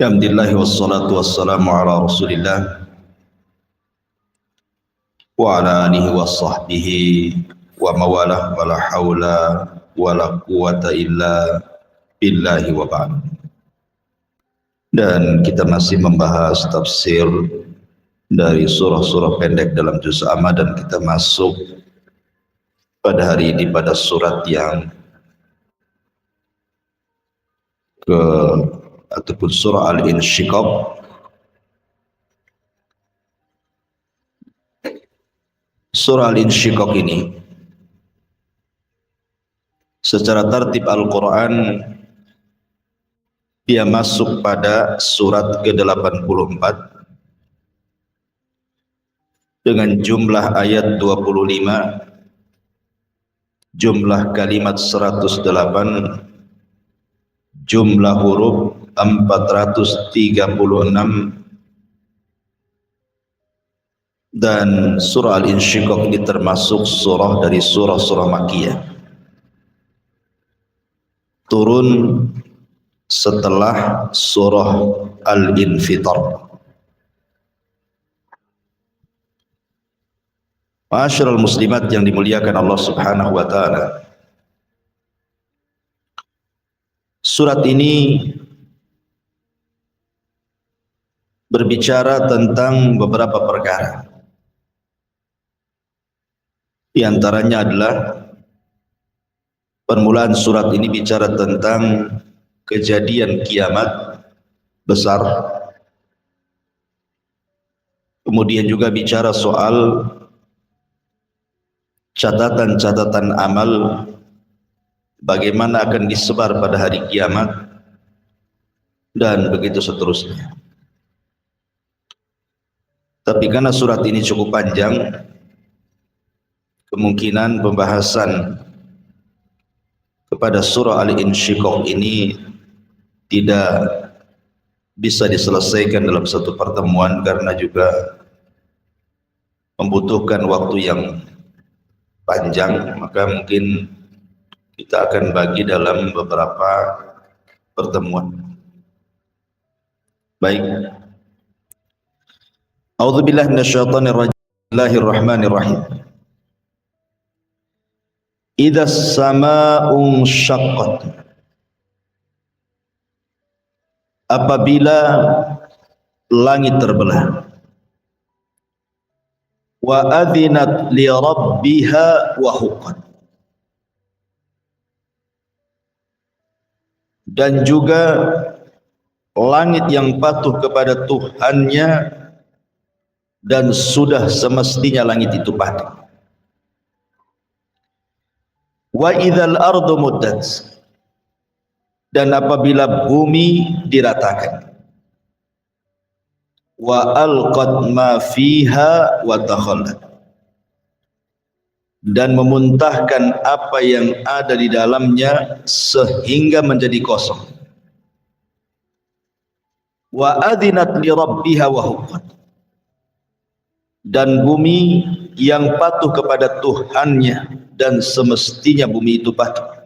Alhamdulillah wassalatu wassalamu ala Rasulillah wa ala alihi wa sahbihi wa mawalah wa la hawla wa la quwata illa billahi wa ba'd. Dan kita masih membahas tafsir dari surah-surah pendek dalam juz amma, dan kita masuk pada hari ini pada surat yang ataupun surah Al-Insyiqaq. Surah Al-Insyiqaq ini secara tertib Al-Quran dia masuk pada surat ke-84 dengan jumlah ayat 25, jumlah kalimat 108, jumlah huruf 436, dan surah Al-Insyiqaq ini termasuk surah dari surah-surah Makkiyah, turun setelah surah Al-Infitar. Ma'asyiral muslimat yang dimuliakan Allah Subhanahu wa taala, surat ini berbicara tentang beberapa perkara. Di antaranya adalah permulaan surat ini bicara tentang kejadian kiamat besar. Kemudian juga bicara soal catatan-catatan amal, bagaimana akan disebar pada hari kiamat, dan begitu seterusnya. Tapi karena surat ini cukup panjang, kemungkinan pembahasan kepada surah Al-Insyiqaq ini tidak bisa diselesaikan dalam satu pertemuan, karena juga membutuhkan waktu yang panjang. Maka mungkin kita akan bagi dalam beberapa pertemuan. Baik. A'udzubillahi minasyaitonir rajim. Bismillahirrahmanirrahim. Idzas samaa'u syaqqat. Apabila langit terbelah. Wa adzinat li rabbiha wa huqqat. Dan juga langit yang patuh kepada Tuhannya, dan sudah semestinya langit itu patuh. Wa idzal ardu muddat. Dan apabila bumi diratakan. Wa alqat ma fiha wa takhallat. Dan memuntahkan apa yang ada di dalamnya sehingga menjadi kosong. Wa adzinat li rabbiha wa huqqat. Dan bumi yang patuh kepada Tuhannya, dan semestinya bumi itu patuh.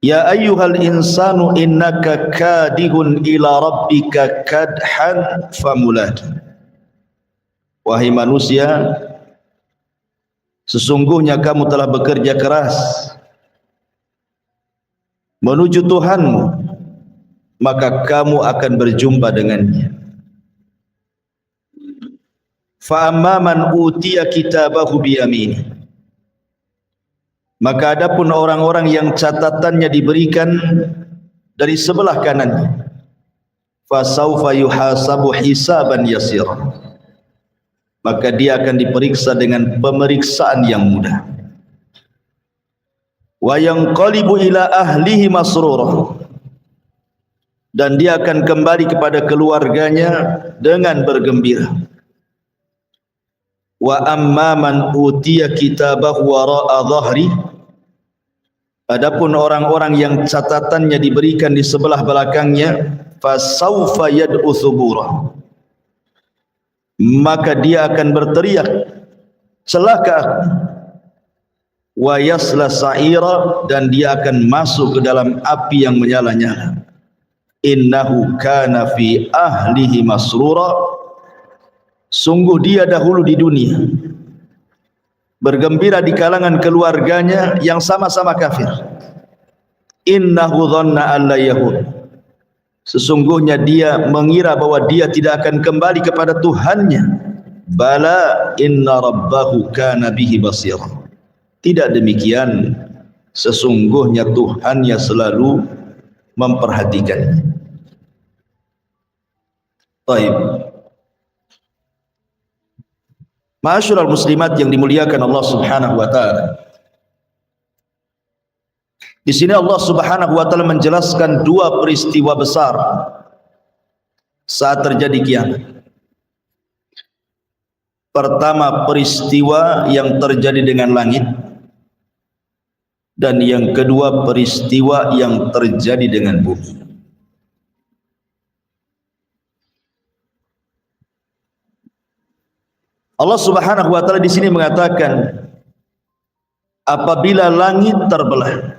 Ya ayyuhal insanu innaka kadihun ila rabbika kadhan famulaki. Wahai manusia, sesungguhnya kamu telah bekerja keras menuju Tuhanmu, maka kamu akan berjumpa dengannya. Fa amma man utiya kitabahu biyamini. Maka adapun orang-orang yang catatannya diberikan dari sebelah kanannya, fa saufa yuhasabu hisaban yasira. Maka dia akan diperiksa dengan pemeriksaan yang mudah. Wa yanqalibu ila ahlihi masrura. Dan dia akan kembali kepada keluarganya dengan bergembira. Wa amma man utiya kitabahu wara'a dhahri. Adapun orang-orang yang catatannya diberikan di sebelah belakangnya, fasaufa yad'u thubura. Maka dia akan berteriak, celaka aku. Wa yasla sa'ira, dan dia akan masuk ke dalam api yang menyala-nyala. innahu kana fi ahlihi masrura, sungguh dia dahulu di dunia bergembira di kalangan keluarganya yang sama-sama kafir. Innahu dhanna an la yahud, sesungguhnya dia mengira bahwa dia tidak akan kembali kepada Tuhannya. Bala inna rabbahu kana bihi basira, tidak demikian, sesungguhnya Tuhannya selalu memperhatikannya. Baik. Ma'asyiral muslimat yang dimuliakan Allah Subhanahu wa taala. Di sini Allah Subhanahu wa taala menjelaskan dua peristiwa besar saat terjadi kiamat. Pertama, peristiwa yang terjadi dengan langit, dan yang kedua, peristiwa yang terjadi dengan bumi. Allah Subhanahu wa taala di sini mengatakan apabila langit terbelah.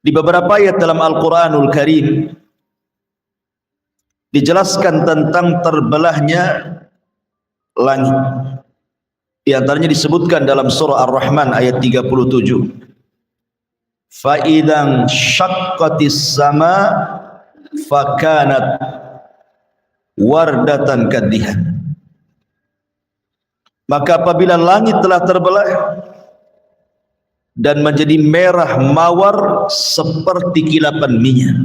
Di beberapa ayat dalam Al-Qur'anul Karim dijelaskan tentang terbelahnya langit. Di antaranya disebutkan dalam surah Ar-Rahman ayat 37. Fa idzan syaqqatis sama fakanat wardatan kadihan. Maka apabila langit telah terbelah dan menjadi merah mawar seperti kilapan minyak.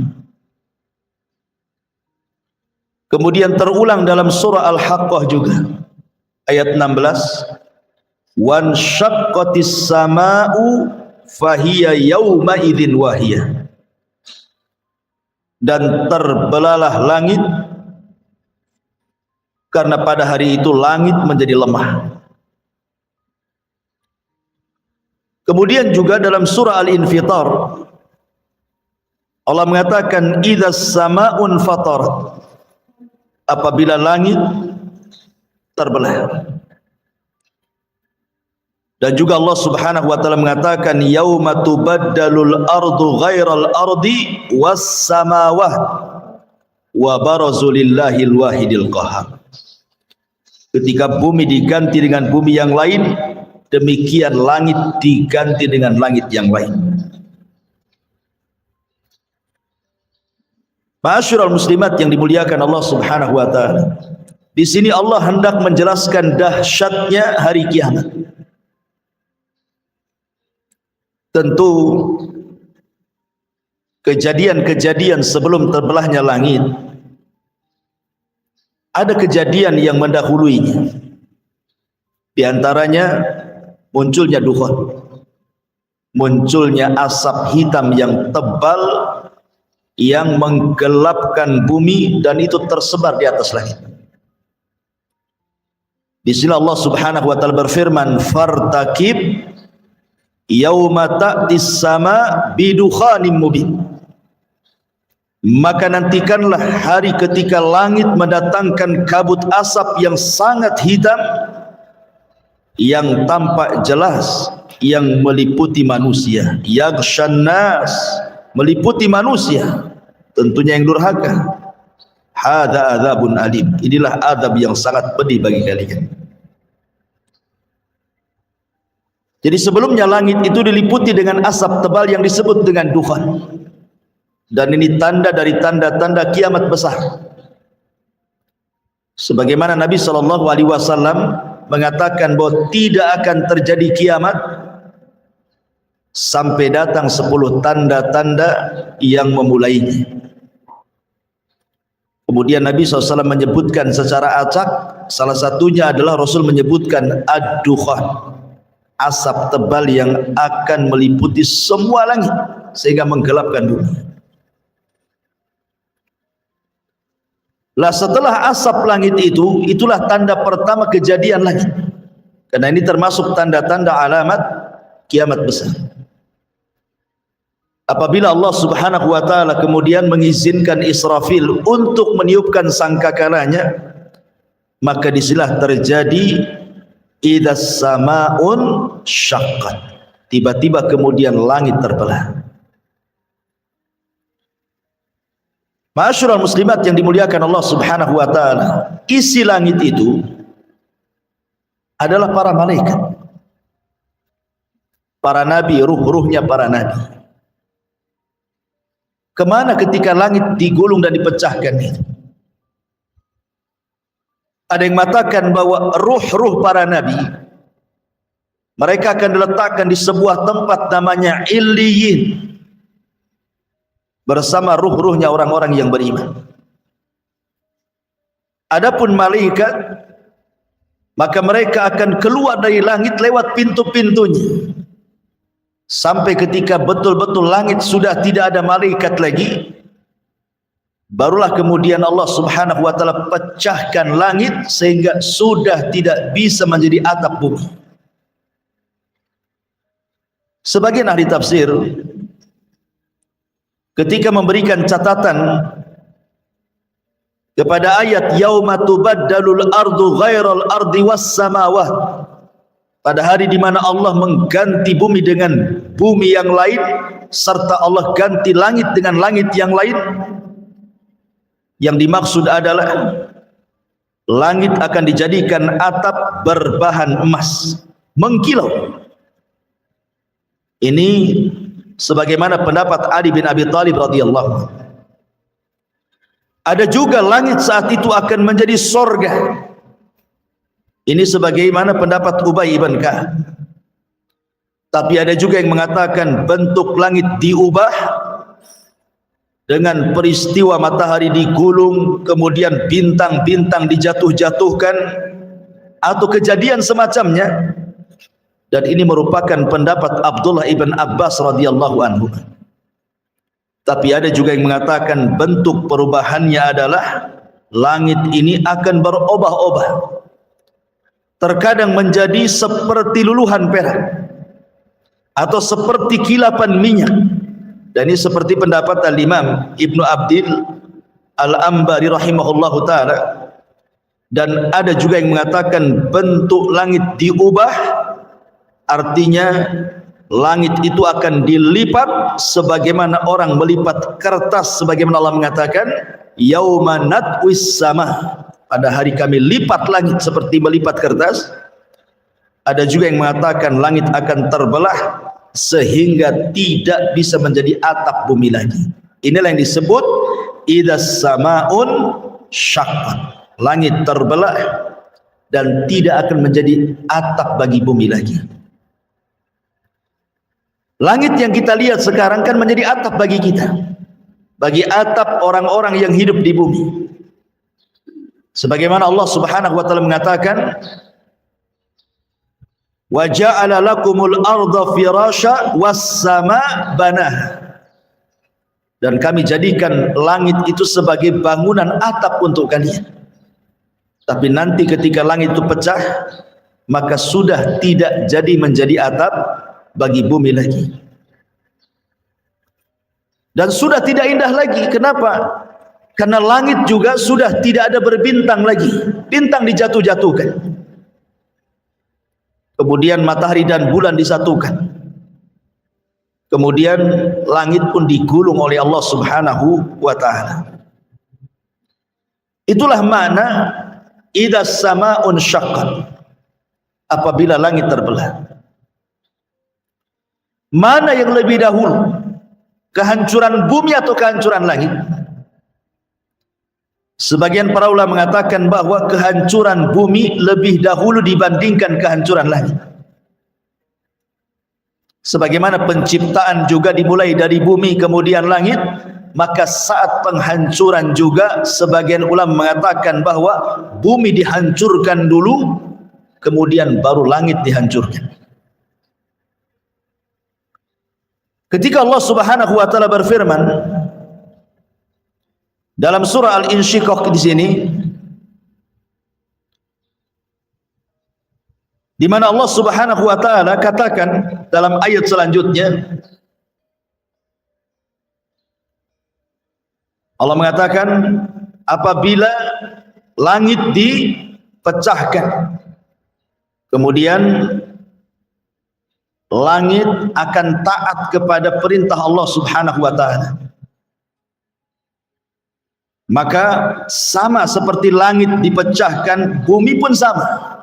Kemudian terulang dalam surah Al-Haqqah juga ayat 16. Wan syaqqatis sama'u fahiya yawma idzin wahiyah, dan terbelahlah langit karena pada hari itu langit menjadi lemah. Kemudian juga dalam surah Al-Infitar Allah mengatakan idzas sama'un fatarat, apabila langit terbelah. Dan juga Allah Subhanahu wa taala mengatakan yauma tubaddalul ardu ghairal ardi was samawat wa barazu lillahil wahidil qahhar. Ketika bumi diganti dengan bumi yang lain, demikian langit diganti dengan langit yang lain. Ma'asyiral muslimat yang dimuliakan Allah Subhanahu wa taala. Di sini Allah hendak menjelaskan dahsyatnya hari kiamat. Tentu kejadian-kejadian sebelum terbelahnya langit, ada kejadian yang mendahuluinya. Di antaranya munculnya dukhan, munculnya asap hitam yang tebal yang menggelapkan bumi dan itu tersebar di atas langit. Di sini Allah Subhanahu wa taala berfirman, "Fartaqib yauma ta'tis sama bidukhanim mubin." Maka nantikanlah hari ketika langit mendatangkan kabut asap yang sangat hitam yang tampak jelas, yang meliputi manusia. Yaghshan nas, meliputi manusia, tentunya yang durhaka. Hadza adzabun alim, inilah azab yang sangat pedih bagi kalian. Jadi sebelumnya langit itu diliputi dengan asap tebal yang disebut dengan dukhan. Dan ini tanda dari tanda-tanda kiamat besar. Sebagaimana Nabi SAW mengatakan bahwa tidak akan terjadi kiamat sampai datang 10 tanda-tanda yang memulainya. Kemudian Nabi SAW menyebutkan secara acak, salah satunya adalah Rasul menyebutkan ad-dukhan, asap tebal yang akan meliputi semua langit sehingga menggelapkan bumi. Lah setelah asap langit itu, itulah tanda pertama kejadian langit. Karena ini termasuk tanda-tanda alamat kiamat besar. Apabila Allah Subhanahu wa taala kemudian mengizinkan Israfil untuk meniupkan sangkakalanya, maka disinilah terjadi idzas sama'un syaqqat. Tiba-tiba kemudian langit terbelah. Ma'asyiral muslimat yang dimuliakan Allah Subhanahu wa taala, isi langit itu adalah para malaikat, para nabi, ruh-ruhnya para nabi. Kemana ketika langit digulung dan dipecahkan itu? Ada yang mengatakan bahwa ruh-ruh para nabi mereka akan diletakkan di sebuah tempat namanya Illiyin bersama ruh-ruhnya orang-orang yang beriman. Adapun malaikat, maka mereka akan keluar dari langit lewat pintu-pintunya sampai ketika betul-betul langit sudah tidak ada malaikat lagi, barulah kemudian Allah Subhanahu wa taala pecahkan langit sehingga sudah tidak bisa menjadi atap bumi. Sebagian ahli tafsir ketika memberikan catatan kepada ayat yauma tubaddalul ardu ghairal ardi was samawat, pada hari di mana Allah mengganti bumi dengan bumi yang lain serta Allah ganti langit dengan langit yang lain, yang dimaksud adalah langit akan dijadikan atap berbahan emas mengkilau. Ini sebagaimana pendapat Ali bin Abi Thalib radhiyallahu anhu. Ada juga langit saat itu akan menjadi sorga. Ini sebagaimana pendapat Ubay ibn Ka'ab. Tapi ada juga yang mengatakan bentuk langit diubah dengan peristiwa matahari digulung, kemudian bintang-bintang dijatuh-jatuhkan, atau kejadian semacamnya. Dan ini merupakan pendapat Abdullah ibn Abbas radhiyallahu anhu. Tapi ada juga yang mengatakan bentuk perubahannya adalah langit ini akan berubah-ubah. Terkadang menjadi seperti luluhan perak atau seperti kilapan minyak. Dan ini seperti pendapat Al-Imam Ibnu Abdil Al-Ambari rahimahullahu ta'ala. Dan ada juga yang mengatakan bentuk langit diubah, artinya langit itu akan dilipat sebagaimana orang melipat kertas, sebagaimana Allah mengatakan yauma natwis sama, pada hari kami lipat langit seperti melipat kertas. Ada juga yang mengatakan langit akan terbelah sehingga tidak bisa menjadi atap bumi lagi. Inilah yang disebut idzas samaun syaqqat, langit terbelah dan tidak akan menjadi atap bagi bumi lagi. Langit yang kita lihat sekarang kan menjadi atap bagi kita, bagi atap orang-orang yang hidup di bumi. Sebagaimana Allah Subhanahu wa taala mengatakan, wa ja'ala lakumul arda firasya was sama banah, dan kami jadikan langit itu sebagai bangunan atap untuk kalian. Tapi nanti ketika langit itu pecah, maka sudah tidak jadi menjadi atap bagi bumi lagi, dan sudah tidak indah lagi. Kenapa? Karena langit juga sudah tidak ada berbintang lagi, bintang dijatuh-jatuhkan, kemudian matahari dan bulan disatukan, kemudian langit pun digulung oleh Allah Subhanahu wa ta'ala. Itulah makna idzas samaun syaqqat, apabila langit terbelah. Mana yang lebih dahulu, kehancuran bumi atau kehancuran langit? Sebagian para ulama mengatakan bahwa kehancuran bumi lebih dahulu dibandingkan kehancuran langit. Sebagaimana penciptaan juga dimulai dari bumi kemudian langit, maka saat penghancuran juga sebagian ulama mengatakan bahwa bumi dihancurkan dulu, kemudian baru langit dihancurkan. Ketika Allah Subhanahu wa taala berfirman dalam surah Al-Insyiqaq di sini, di mana Allah Subhanahu wa taala katakan dalam ayat selanjutnya, Allah mengatakan apabila langit dipecahkan, kemudian langit akan taat kepada perintah Allah Subhanahu wa taala. Maka sama seperti langit dipecahkan, bumi pun sama.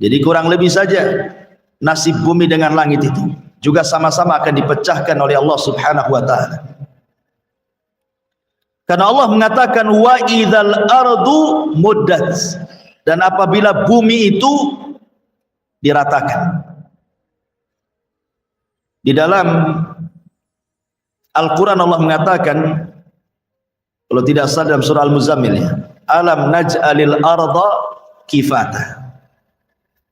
Jadi kurang lebih saja nasib bumi dengan langit itu juga sama-sama akan dipecahkan oleh Allah Subhanahu wa taala. Karena Allah mengatakan wa idzal ardu muddat, dan apabila bumi itu diratakan. Di dalam Al-Quran Allah mengatakan, kalau tidak salah dalam surah Al-Muzammil, ya, alam naj'alil arda kifata.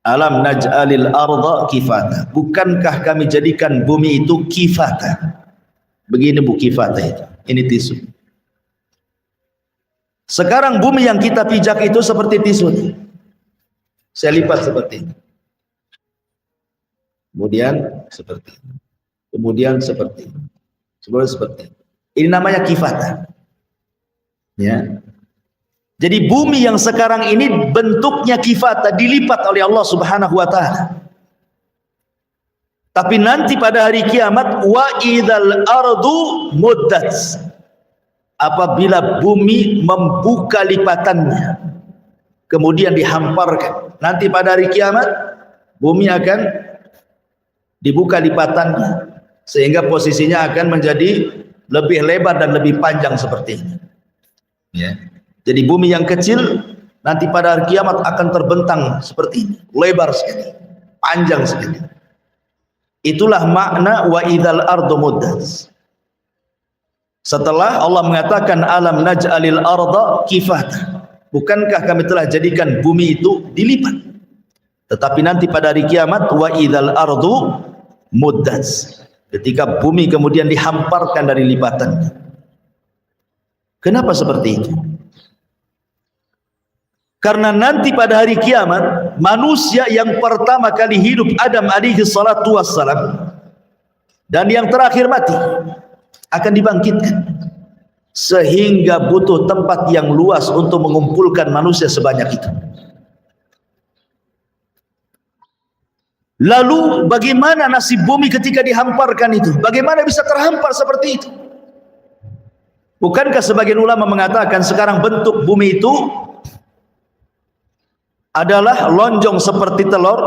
Alam naj'alil arda kifata. Bukankah kami jadikan bumi itu kifata? Begini bu kifata itu. Ini tisu. Sekarang bumi yang kita pijak itu seperti tisu. Saya lipat seperti ini. Kemudian seperti ini. Kemudian seperti ini. Kemudian seperti ini. Ini namanya kifata. Ya. Jadi bumi yang sekarang ini bentuknya kifata, dilipat oleh Allah Subhanahu wa taala. Tapi nanti pada hari kiamat wa idzal ardu muddat. Apabila bumi membuka lipatannya, kemudian dihamparkan. Nanti pada hari kiamat bumi akan dibuka lipatannya sehingga posisinya akan menjadi lebih lebar dan lebih panjang seperti ini. Ya. Jadi bumi yang kecil nanti pada hari kiamat akan terbentang seperti ini, lebar sekali, panjang sekali. Itulah makna wa idzal ardu muddat. Setelah Allah mengatakan alam naj'alil arda kifata, bukankah kami telah jadikan bumi itu dilipat? Tetapi nanti pada hari kiamat wa idzal ardu muddat, ketika bumi kemudian dihamparkan dari lipatannya. Kenapa seperti itu? Karena nanti pada hari kiamat manusia yang pertama kali hidup Adam alaihi salatu wassalam dan yang terakhir mati akan dibangkitkan, sehingga butuh tempat yang luas untuk mengumpulkan manusia sebanyak itu. Lalu bagaimana nasib bumi ketika dihamparkan itu? Bagaimana bisa terhampar seperti itu? Bukankah sebagian ulama mengatakan sekarang bentuk bumi itu adalah lonjong seperti telur,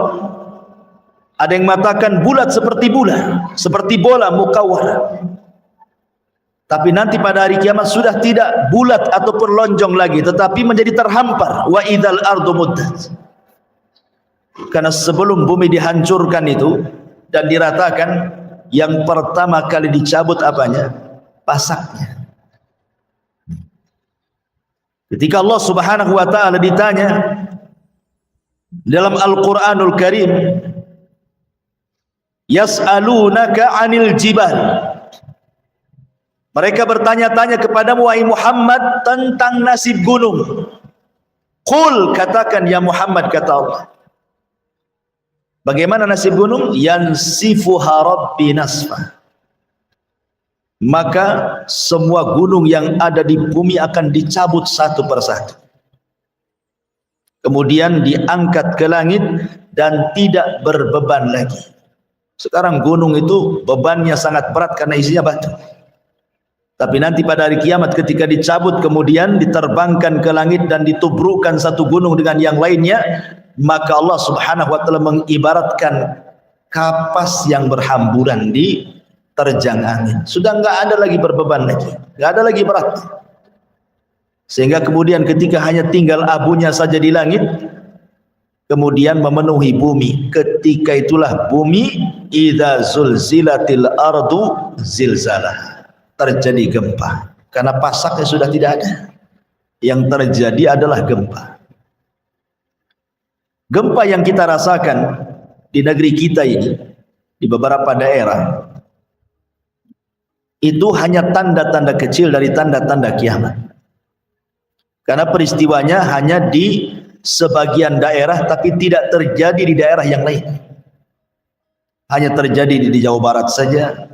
ada yang mengatakan bulat seperti bola, seperti bola mukawwar. Tapi nanti pada hari kiamat sudah tidak bulat ataupun lonjong lagi, tetapi menjadi terhampar. Wa idzal ardu muddat. Karena sebelum bumi dihancurkan itu dan diratakan, yang pertama kali dicabut apanya? Pasaknya. Ketika Allah Subhanahu wa taala ditanya dalam Al-Qur'anul Karim, yas'alunaka 'anil jibal. Mereka bertanya-tanya kepadamu wahai Muhammad tentang nasib gunung. Qul, katakan ya Muhammad, kata Allah. Bagaimana nasib gunung? Yansifuha rabbi nasfa. Maka semua gunung yang ada di bumi akan dicabut satu persatu. Kemudian diangkat ke langit dan tidak berbeban lagi. Sekarang gunung itu bebannya sangat berat karena isinya batu. Tapi nanti pada hari kiamat ketika dicabut kemudian diterbangkan ke langit dan ditubrukkan satu gunung dengan yang lainnya, maka Allah Subhanahu wa taala mengibaratkan kapas yang berhamburan di terjang angin. Sudah enggak ada lagi berbeban lagi, enggak ada lagi berat. Sehingga kemudian ketika hanya tinggal abunya saja di langit, kemudian memenuhi bumi. Ketika itulah bumi idza zulzilatil ardu zilzalah, terjadi gempa. Karena pasaknya sudah tidak ada. Yang terjadi adalah gempa. Gempa yang kita rasakan di negeri kita ini, di beberapa daerah, itu hanya tanda-tanda kecil dari tanda-tanda kiamat. Karena peristiwanya hanya di sebagian daerah, tapi tidak terjadi di daerah yang lain. Hanya terjadi di Jawa Barat saja,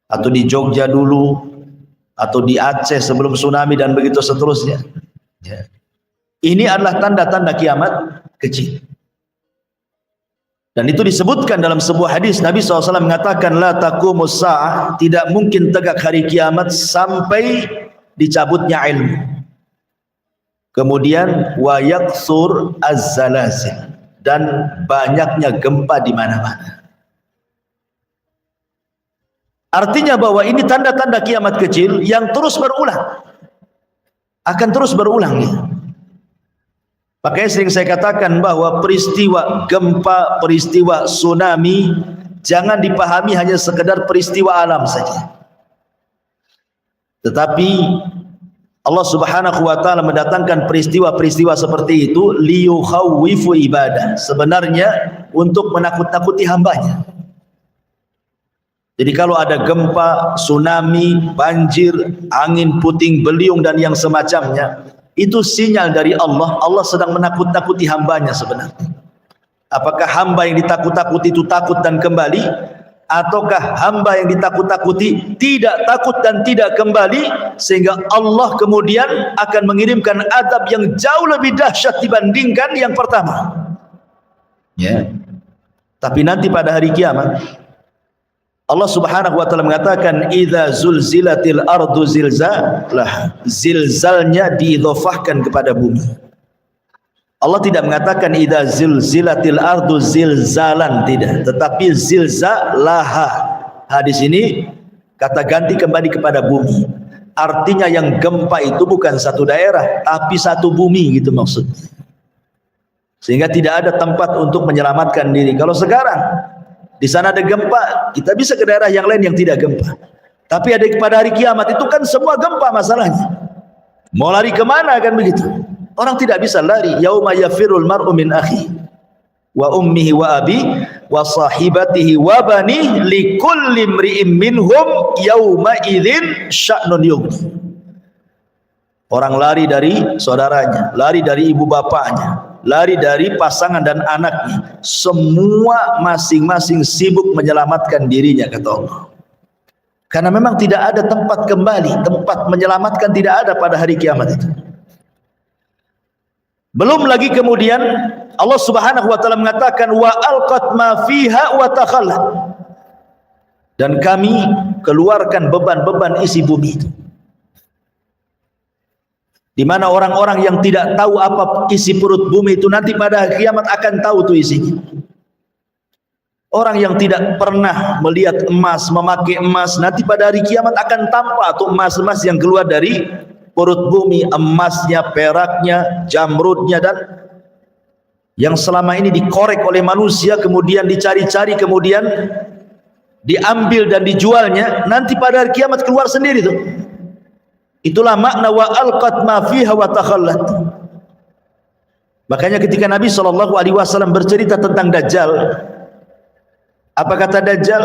atau di Jogja dulu, atau di Aceh sebelum tsunami dan begitu seterusnya. Ya. Ini adalah tanda-tanda kiamat kecil. Dan itu disebutkan dalam sebuah hadis, Nabi SAW mengatakan, la taqumus sa'ah, tidak mungkin tegak hari kiamat sampai dicabutnya ilmu. Kemudian wa yaksur az-zalazil, dan banyaknya gempa di mana-mana. Artinya bahwa ini tanda-tanda kiamat kecil yang terus berulang, akan terus berulang ya. Makanya sering saya katakan bahwa peristiwa gempa, peristiwa tsunami jangan dipahami hanya sekedar peristiwa alam saja. Tetapi Allah Subhanahu wa taala mendatangkan peristiwa-peristiwa seperti itu liyukhawwifu ibadah, sebenarnya untuk menakut-nakuti hambanya. Jadi kalau ada gempa, tsunami, banjir, angin puting beliung dan yang semacamnya, itu sinyal dari Allah. Allah sedang menakut-nakuti hambanya sebenarnya. Apakah hamba yang ditakut-takuti itu takut dan kembali, ataukah hamba yang ditakut-takuti tidak takut dan tidak kembali, sehingga Allah kemudian akan mengirimkan azab yang jauh lebih dahsyat dibandingkan yang pertama ya. Tapi nanti pada hari kiamat Allah Subhanahu wa taala mengatakan idza zulzilatil ardu zilzalaha, zilzalnya diidhofahkan kepada bumi. Allah tidak mengatakan idza zulzilatil ardu zilzalan, tidak, tetapi zilzalaha. Di sini kata ganti kembali kepada bumi. Artinya yang gempa itu bukan satu daerah tapi satu bumi gitu maksudnya. Sehingga tidak ada tempat untuk menyelamatkan diri. Kalau sekarang di sana ada gempa, kita bisa ke daerah yang lain yang tidak gempa. Tapi ada pada hari kiamat itu kan semua gempa masalahnya. Mau lari kemana kan begitu? Orang tidak bisa lari. Yauma yafirul mar'u min akhi wa ummihi wa abi wa sahibatihi wa bani likulli imri'in minhum yauma idzin sya'nun yughni. Orang lari dari saudaranya, lari dari ibu bapaknya, lari dari pasangan dan anaknya. Semua masing-masing sibuk menyelamatkan dirinya, kata Allah. Karena memang tidak ada tempat kembali, tempat menyelamatkan tidak ada pada hari kiamat itu. Belum lagi kemudian Allah Subhanahu wa taala mengatakan wa alqat ma fiha wa takhallat, dan kami keluarkan beban-beban isi bumi itu, di mana orang-orang yang tidak tahu apa isi perut bumi itu nanti pada hari kiamat akan tahu tuh isinya. Orang yang tidak pernah melihat emas, memakai emas, nanti pada hari kiamat akan tampak tuh emas-emas yang keluar dari perut bumi, emasnya, peraknya, jamrudnya, dan yang selama ini dikorek oleh manusia, kemudian dicari-cari, kemudian diambil dan dijualnya, nanti pada hari kiamat keluar sendiri tuh. Itulah makna wa alqat ma fiha wa takhallat. Makanya ketika Nabi SAW bercerita tentang Dajjal, apa kata Dajjal?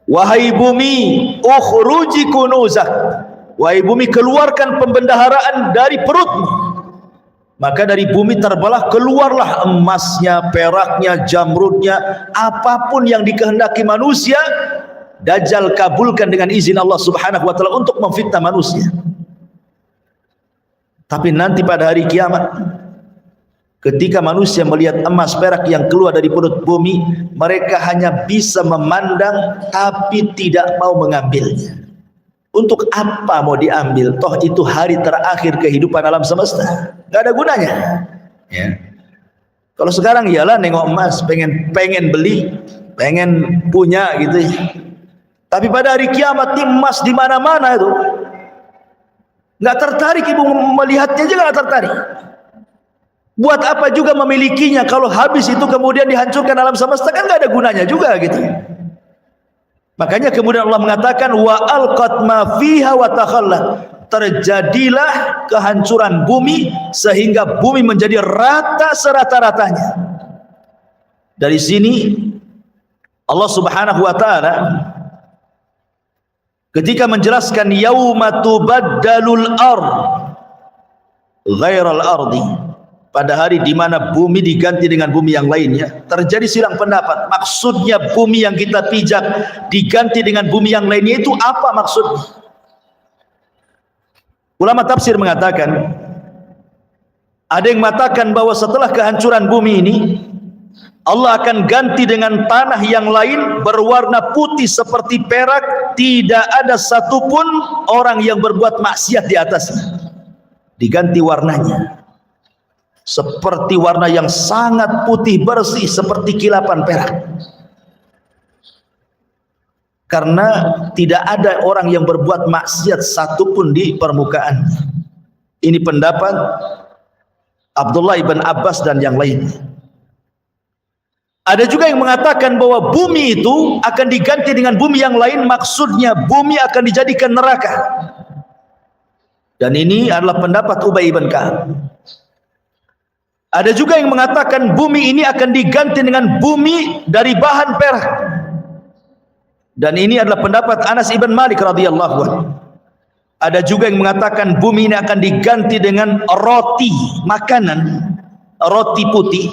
Wahai bumi, ukhruji kunuzak. Wahai bumi, keluarkan pembendaharaan dari perutmu. Maka dari bumi terbelah keluarlah emasnya, peraknya, jamrudnya, apapun yang dikehendaki manusia. Dajjal kabulkan dengan izin Allah Subhanahu wa taala untuk memfitnah manusia. Tapi nanti pada hari kiamat, ketika manusia melihat emas perak yang keluar dari perut bumi, mereka hanya bisa memandang tapi tidak mau mengambilnya. Untuk apa mau diambil? Toh itu hari terakhir kehidupan alam semesta, nggak ada gunanya ya. Kalau sekarang iyalah nengok emas, pengen beli, pengen punya gitu ya. Tapi pada hari kiamat ini emas di mana-mana itu, nggak tertarik ibu melihatnya aja, nggak tertarik. Buat apa juga memilikinya kalau habis itu kemudian dihancurkan alam semesta, kan nggak ada gunanya juga gitu. Makanya kemudian Allah mengatakan wa alqat ma fiha wa takhallat. Terjadilah kehancuran bumi sehingga bumi menjadi rata serata-ratanya. Dari sini Allah Subhanahu wa taala ketika menjelaskan yauma tubaddalul ard ghairal ardi, pada hari di mana bumi diganti dengan bumi yang lainnya, terjadi silang pendapat. Maksudnya bumi yang kita pijak diganti dengan bumi yang lainnya itu apa maksudnya? Ulama tafsir mengatakan, ada yang mengatakan bahwa setelah kehancuran bumi ini, Allah akan ganti dengan tanah yang lain berwarna putih seperti perak, tidak ada satupun orang yang berbuat maksiat di atasnya. Diganti warnanya seperti warna yang sangat putih bersih seperti kilapan perak. Karena tidak ada orang yang berbuat maksiat satupun di permukaan. Ini pendapat Abdullah ibn Abbas dan yang lainnya. Ada juga yang mengatakan bahwa bumi itu akan diganti dengan bumi yang lain, maksudnya bumi akan dijadikan neraka. Dan ini adalah pendapat Ubay bin Ka'ab. Ada juga yang mengatakan bumi ini akan diganti dengan bumi dari bahan perak. Dan ini adalah pendapat Anas ibn Malik radhiyallahu anhu. Ada juga yang mengatakan bumi ini akan diganti dengan roti, makanan, roti putih.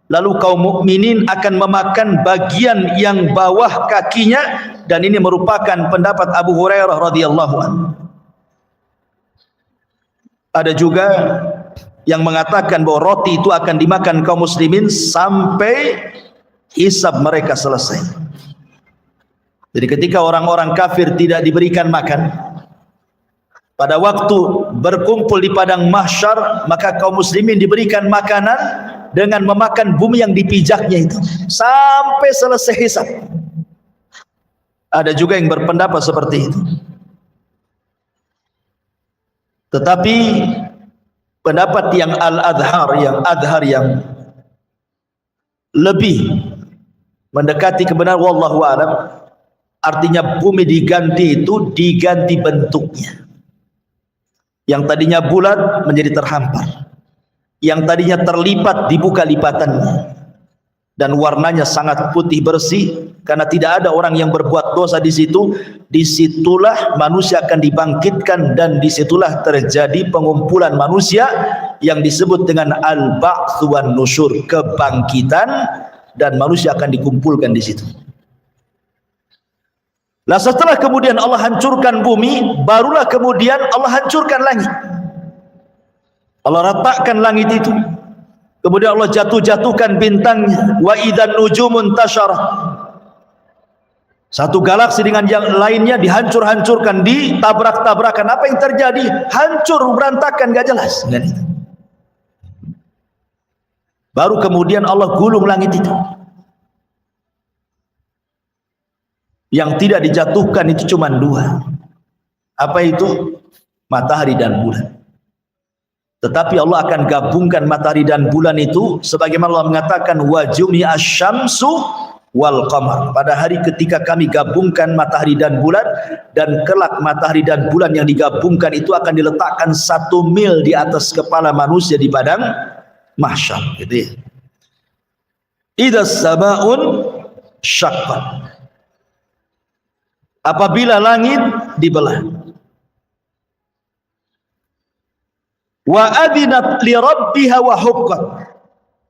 Lalu kaum mukminin akan memakan bagian yang bawah kakinya, dan ini merupakan pendapat Abu Hurairah radhiyallahu anhu. Ada juga yang mengatakan bahwa roti itu akan dimakan kaum muslimin sampai hisab mereka selesai. Jadi ketika orang-orang kafir tidak diberikan makan, pada waktu berkumpul di padang mahsyar, maka kaum muslimin diberikan makanan dengan memakan bumi yang dipijaknya itu sampai selesai hisab. Ada juga yang berpendapat seperti itu. Tetapi pendapat yang adhar yang lebih mendekati kebenaran wallahu a'lam, artinya bumi diganti itu diganti bentuknya. Yang tadinya bulat menjadi terhampar, yang tadinya terlipat dibuka lipatannya, dan warnanya sangat putih bersih karena tidak ada orang yang berbuat dosa di situ. Disitulah manusia akan dibangkitkan, dan disitulah terjadi pengumpulan manusia yang disebut dengan al-ba'ts wan nusyur, kebangkitan, dan manusia akan dikumpulkan di situ. Nah, setelah kemudian Allah hancurkan bumi, barulah kemudian Allah hancurkan langit. Allah ratakan langit itu. Kemudian Allah jatuhkan bintangnya. Wa idzan nujumun tasyarat. Satu galaksi dengan yang lainnya dihancur-hancurkan, ditabrak-tabrakan. Apa yang terjadi? Hancur, berantakan, gak jelas. Baru kemudian Allah gulung langit itu. Yang tidak dijatuhkan itu cuma dua. Apa itu? Matahari dan bulan. Tetapi Allah akan gabungkan matahari dan bulan itu sebagaimana Allah mengatakan wa jumi'asy syamsu wal qamar. Pada hari ketika kami gabungkan matahari dan bulan, dan kelak matahari dan bulan yang digabungkan itu akan diletakkan 1 mil di atas kepala manusia di padang mahsyar, gitu ya. Idza samaun syaqqat. Apabila langit dibelah. Wa adinat li rabbiha wa huqqat.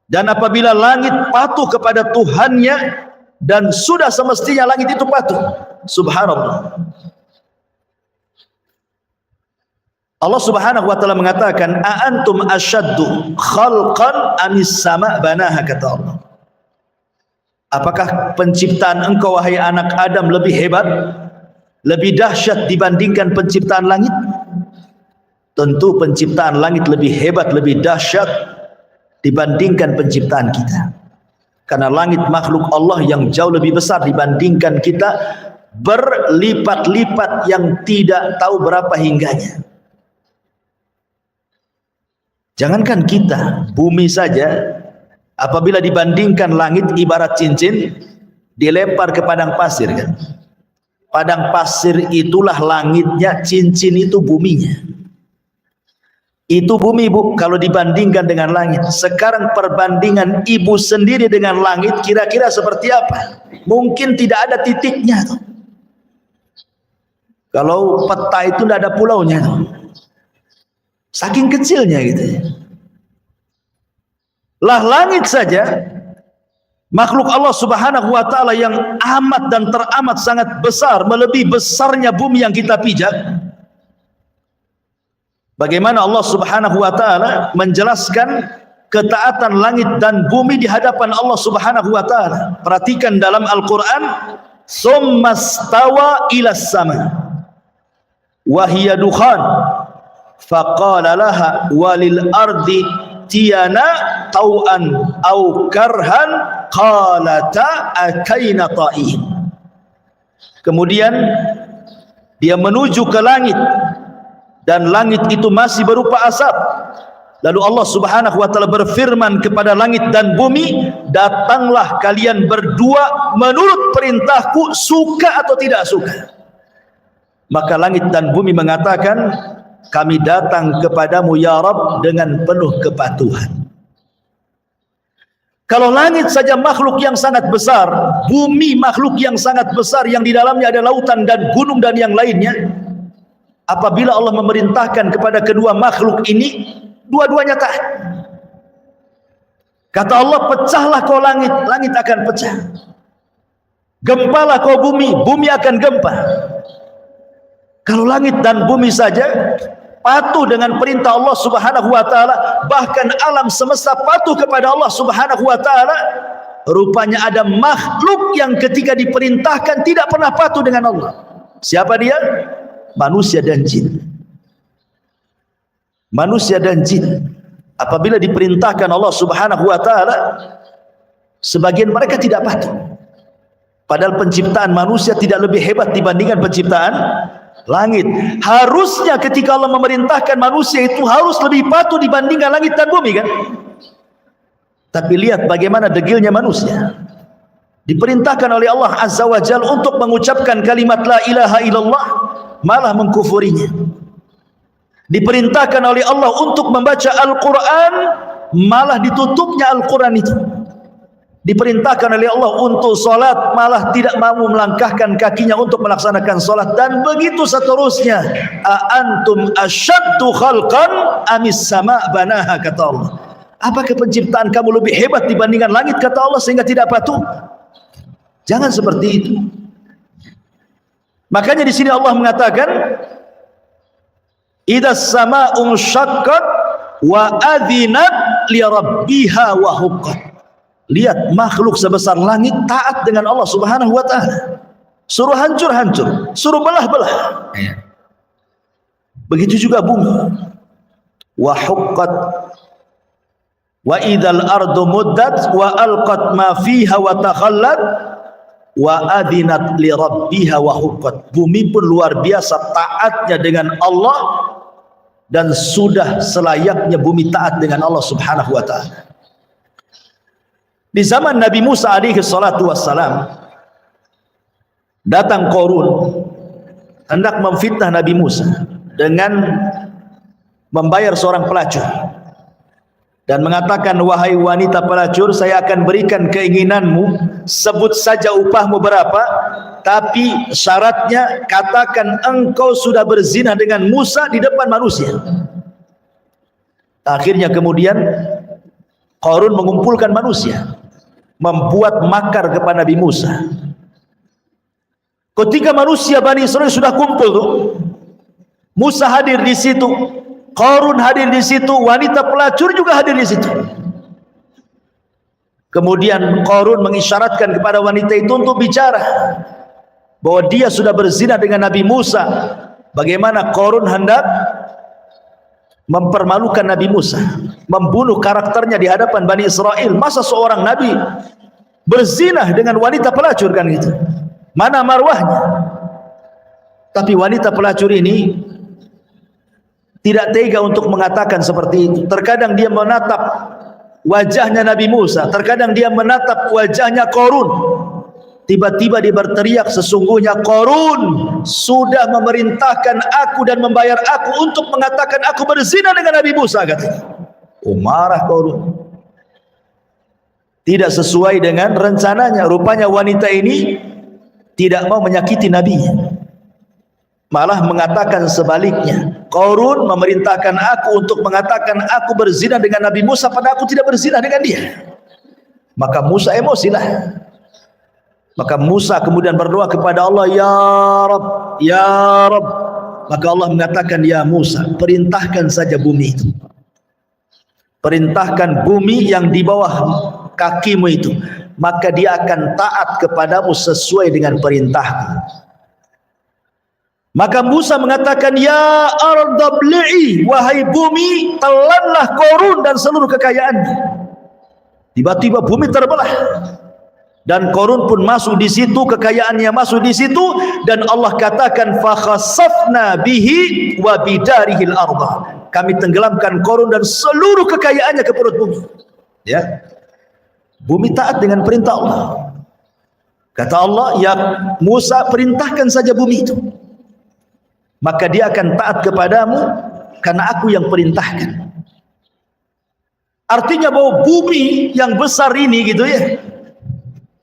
Dan apabila langit patuh kepada Tuhannya, dan sudah semestinya langit itu patuh. Subhanallah. Allah Subhanahu wa taala mengatakan, "A antum asyaddu khalqan amis sama' banaha," kata Allah. Apakah penciptaan engkau wahai anak Adam lebih hebat, lebih dahsyat dibandingkan penciptaan langit? Tentu penciptaan langit lebih hebat, lebih dahsyat dibandingkan penciptaan kita. Karena langit makhluk Allah yang jauh lebih besar dibandingkan kita, berlipat-lipat yang tidak tahu berapa hingganya. Jangankan kita, bumi saja apabila dibandingkan langit ibarat cincin dilempar ke padang pasir, kan? Padang pasir itulah langitnya, cincin itu buminya. Itu bumi, Bu, kalau dibandingkan dengan langit. Sekarang perbandingan ibu sendiri dengan langit kira-kira seperti apa? Mungkin tidak ada titiknya tuh. Kalau peta itu tidak ada pulaunya tuh. Saking kecilnya gitu ya. Lah langit saja makhluk Allah Subhanahu wa taala yang amat dan teramat sangat besar, melebihi besarnya bumi yang kita pijak. Bagaimana Allah Subhanahu wa taala menjelaskan ketaatan langit dan bumi di hadapan Allah Subhanahu wa taala. Perhatikan dalam Al-Qur'an, "Tsummastawa ilas sama wa hiya dukhan faqala laha walil ardi tiyana tau'an au karhan qalata ataina ta'in." Kemudian dia menuju ke langit dan langit itu masih berupa asap. Lalu Allah Subhanahu wa taala berfirman kepada langit dan bumi, "Datanglah kalian berdua menurut perintahku, suka atau tidak suka." Maka langit dan bumi mengatakan, "Kami datang kepadamu ya Rabb dengan penuh kepatuhan." Kalau langit saja makhluk yang sangat besar, bumi makhluk yang sangat besar yang di dalamnya ada lautan dan gunung dan yang lainnya, apabila Allah memerintahkan kepada kedua makhluk ini, dua-duanya taat. Kata Allah, "Pecahlah kau langit, langit akan pecah. Gempalah kau bumi, bumi akan gempa." Kalau langit dan bumi saja patuh dengan perintah Allah Subhanahu wa taala, bahkan alam semesta patuh kepada Allah Subhanahu wa taala, rupanya ada makhluk yang ketika diperintahkan tidak pernah patuh dengan Allah. Siapa dia? Manusia dan jin. Manusia dan jin apabila diperintahkan Allah Subhanahu wa taala, sebagian mereka tidak patuh. Padahal penciptaan manusia tidak lebih hebat dibandingkan penciptaan langit. Harusnya ketika Allah memerintahkan manusia itu harus lebih patuh dibandingkan langit dan bumi, kan? Tapi lihat bagaimana degilnya manusia. Diperintahkan oleh Allah Azza wa Jalla untuk mengucapkan kalimat la ilaha illallah, malah mengkufurinya. Diperintahkan oleh Allah untuk membaca Al-Quran, malah ditutupnya Al-Quran itu. Diperintahkan oleh Allah untuk solat, malah tidak mau melangkahkan kakinya untuk melaksanakan solat, dan begitu seterusnya. Antum asyaddu khalqan amis sama banaha, kata Allah. Apakah penciptaan kamu lebih hebat dibandingkan langit, kata Allah, sehingga tidak patuh? Jangan seperti itu. Makanya di sini Allah mengatakan, idas sama'un syaqqat wa adzinat li rabbiha wa huqqat. Lihat makhluk sebesar langit taat dengan Allah Subhanahu wa taala. Suruh hancur-hancur, suruh belah-belah. Begitu juga bumi. Wa huqqat wa idzal ardu muddat wa alqat ma fiha wa takhallat wa adzinat li rabbiha wa huqqat. Bumi pun luar biasa taatnya dengan Allah, dan sudah selayaknya bumi taat dengan Allah Subhanahu wa taala. Di zaman Nabi Musa alaihi salatu wassalam, datang Qarun hendak memfitnah Nabi Musa dengan membayar seorang pelacur dan mengatakan, "Wahai wanita pelacur, saya akan berikan keinginanmu, sebut saja upahmu berapa, tapi syaratnya katakan engkau sudah berzina dengan Musa di depan manusia." Akhirnya kemudian Qarun mengumpulkan manusia, membuat makar kepada Nabi Musa. Ketika manusia Bani Israel sudah kumpul tuh, Musa hadir di situ, Qarun hadir di situ, wanita pelacur juga hadir di situ. Kemudian Qarun mengisyaratkan kepada wanita itu untuk bicara bahwa dia sudah berzina dengan Nabi Musa. Bagaimana Qarun hendak mempermalukan Nabi Musa, membunuh karakternya di hadapan Bani Israel. Masa seorang Nabi berzinah dengan wanita pelacur, kan gitu? Mana marwahnya? Tapi wanita pelacur ini tidak tega untuk mengatakan seperti itu. Terkadang dia menatap wajahnya Nabi Musa, terkadang dia menatap wajahnya Qarun. Tiba-tiba dia berteriak, "Sesungguhnya Qarun sudah memerintahkan aku dan membayar aku untuk mengatakan aku berzina dengan Nabi Musa," katanya. Marah Qarun. Tidak sesuai dengan rencananya. Rupanya wanita ini tidak mau menyakiti Nabi, malah mengatakan sebaliknya. Qarun memerintahkan aku untuk mengatakan aku berzina dengan Nabi Musa, padahal aku tidak berzina dengan dia. Maka Musa emosilah. Maka Musa kemudian berdoa kepada Allah, "Ya Rabb, Ya Rabb." Maka Allah mengatakan, "Ya Musa, perintahkan saja bumi itu. perintahkan bumi yang di bawah kakimu itu, maka dia akan taat kepadamu sesuai dengan perintahku. Maka Musa mengatakan, ya ardh bli'i, wahai bumi, telanlah Qarun dan seluruh kekayaannya. Tiba-tiba bumi terbelah dan Qarun pun masuk di situ, kekayaannya masuk di situ, dan Allah katakan fa khasafna bihi wa bidarihil ardh. Kami tenggelamkan Qarun dan seluruh kekayaannya ke perut bumi. Ya. Bumi taat dengan perintah Allah. Kata Allah, ya Musa, perintahkan saja bumi itu, maka dia akan taat kepadamu karena aku yang perintahkan. Artinya bahwa bumi yang besar ini gitu ya,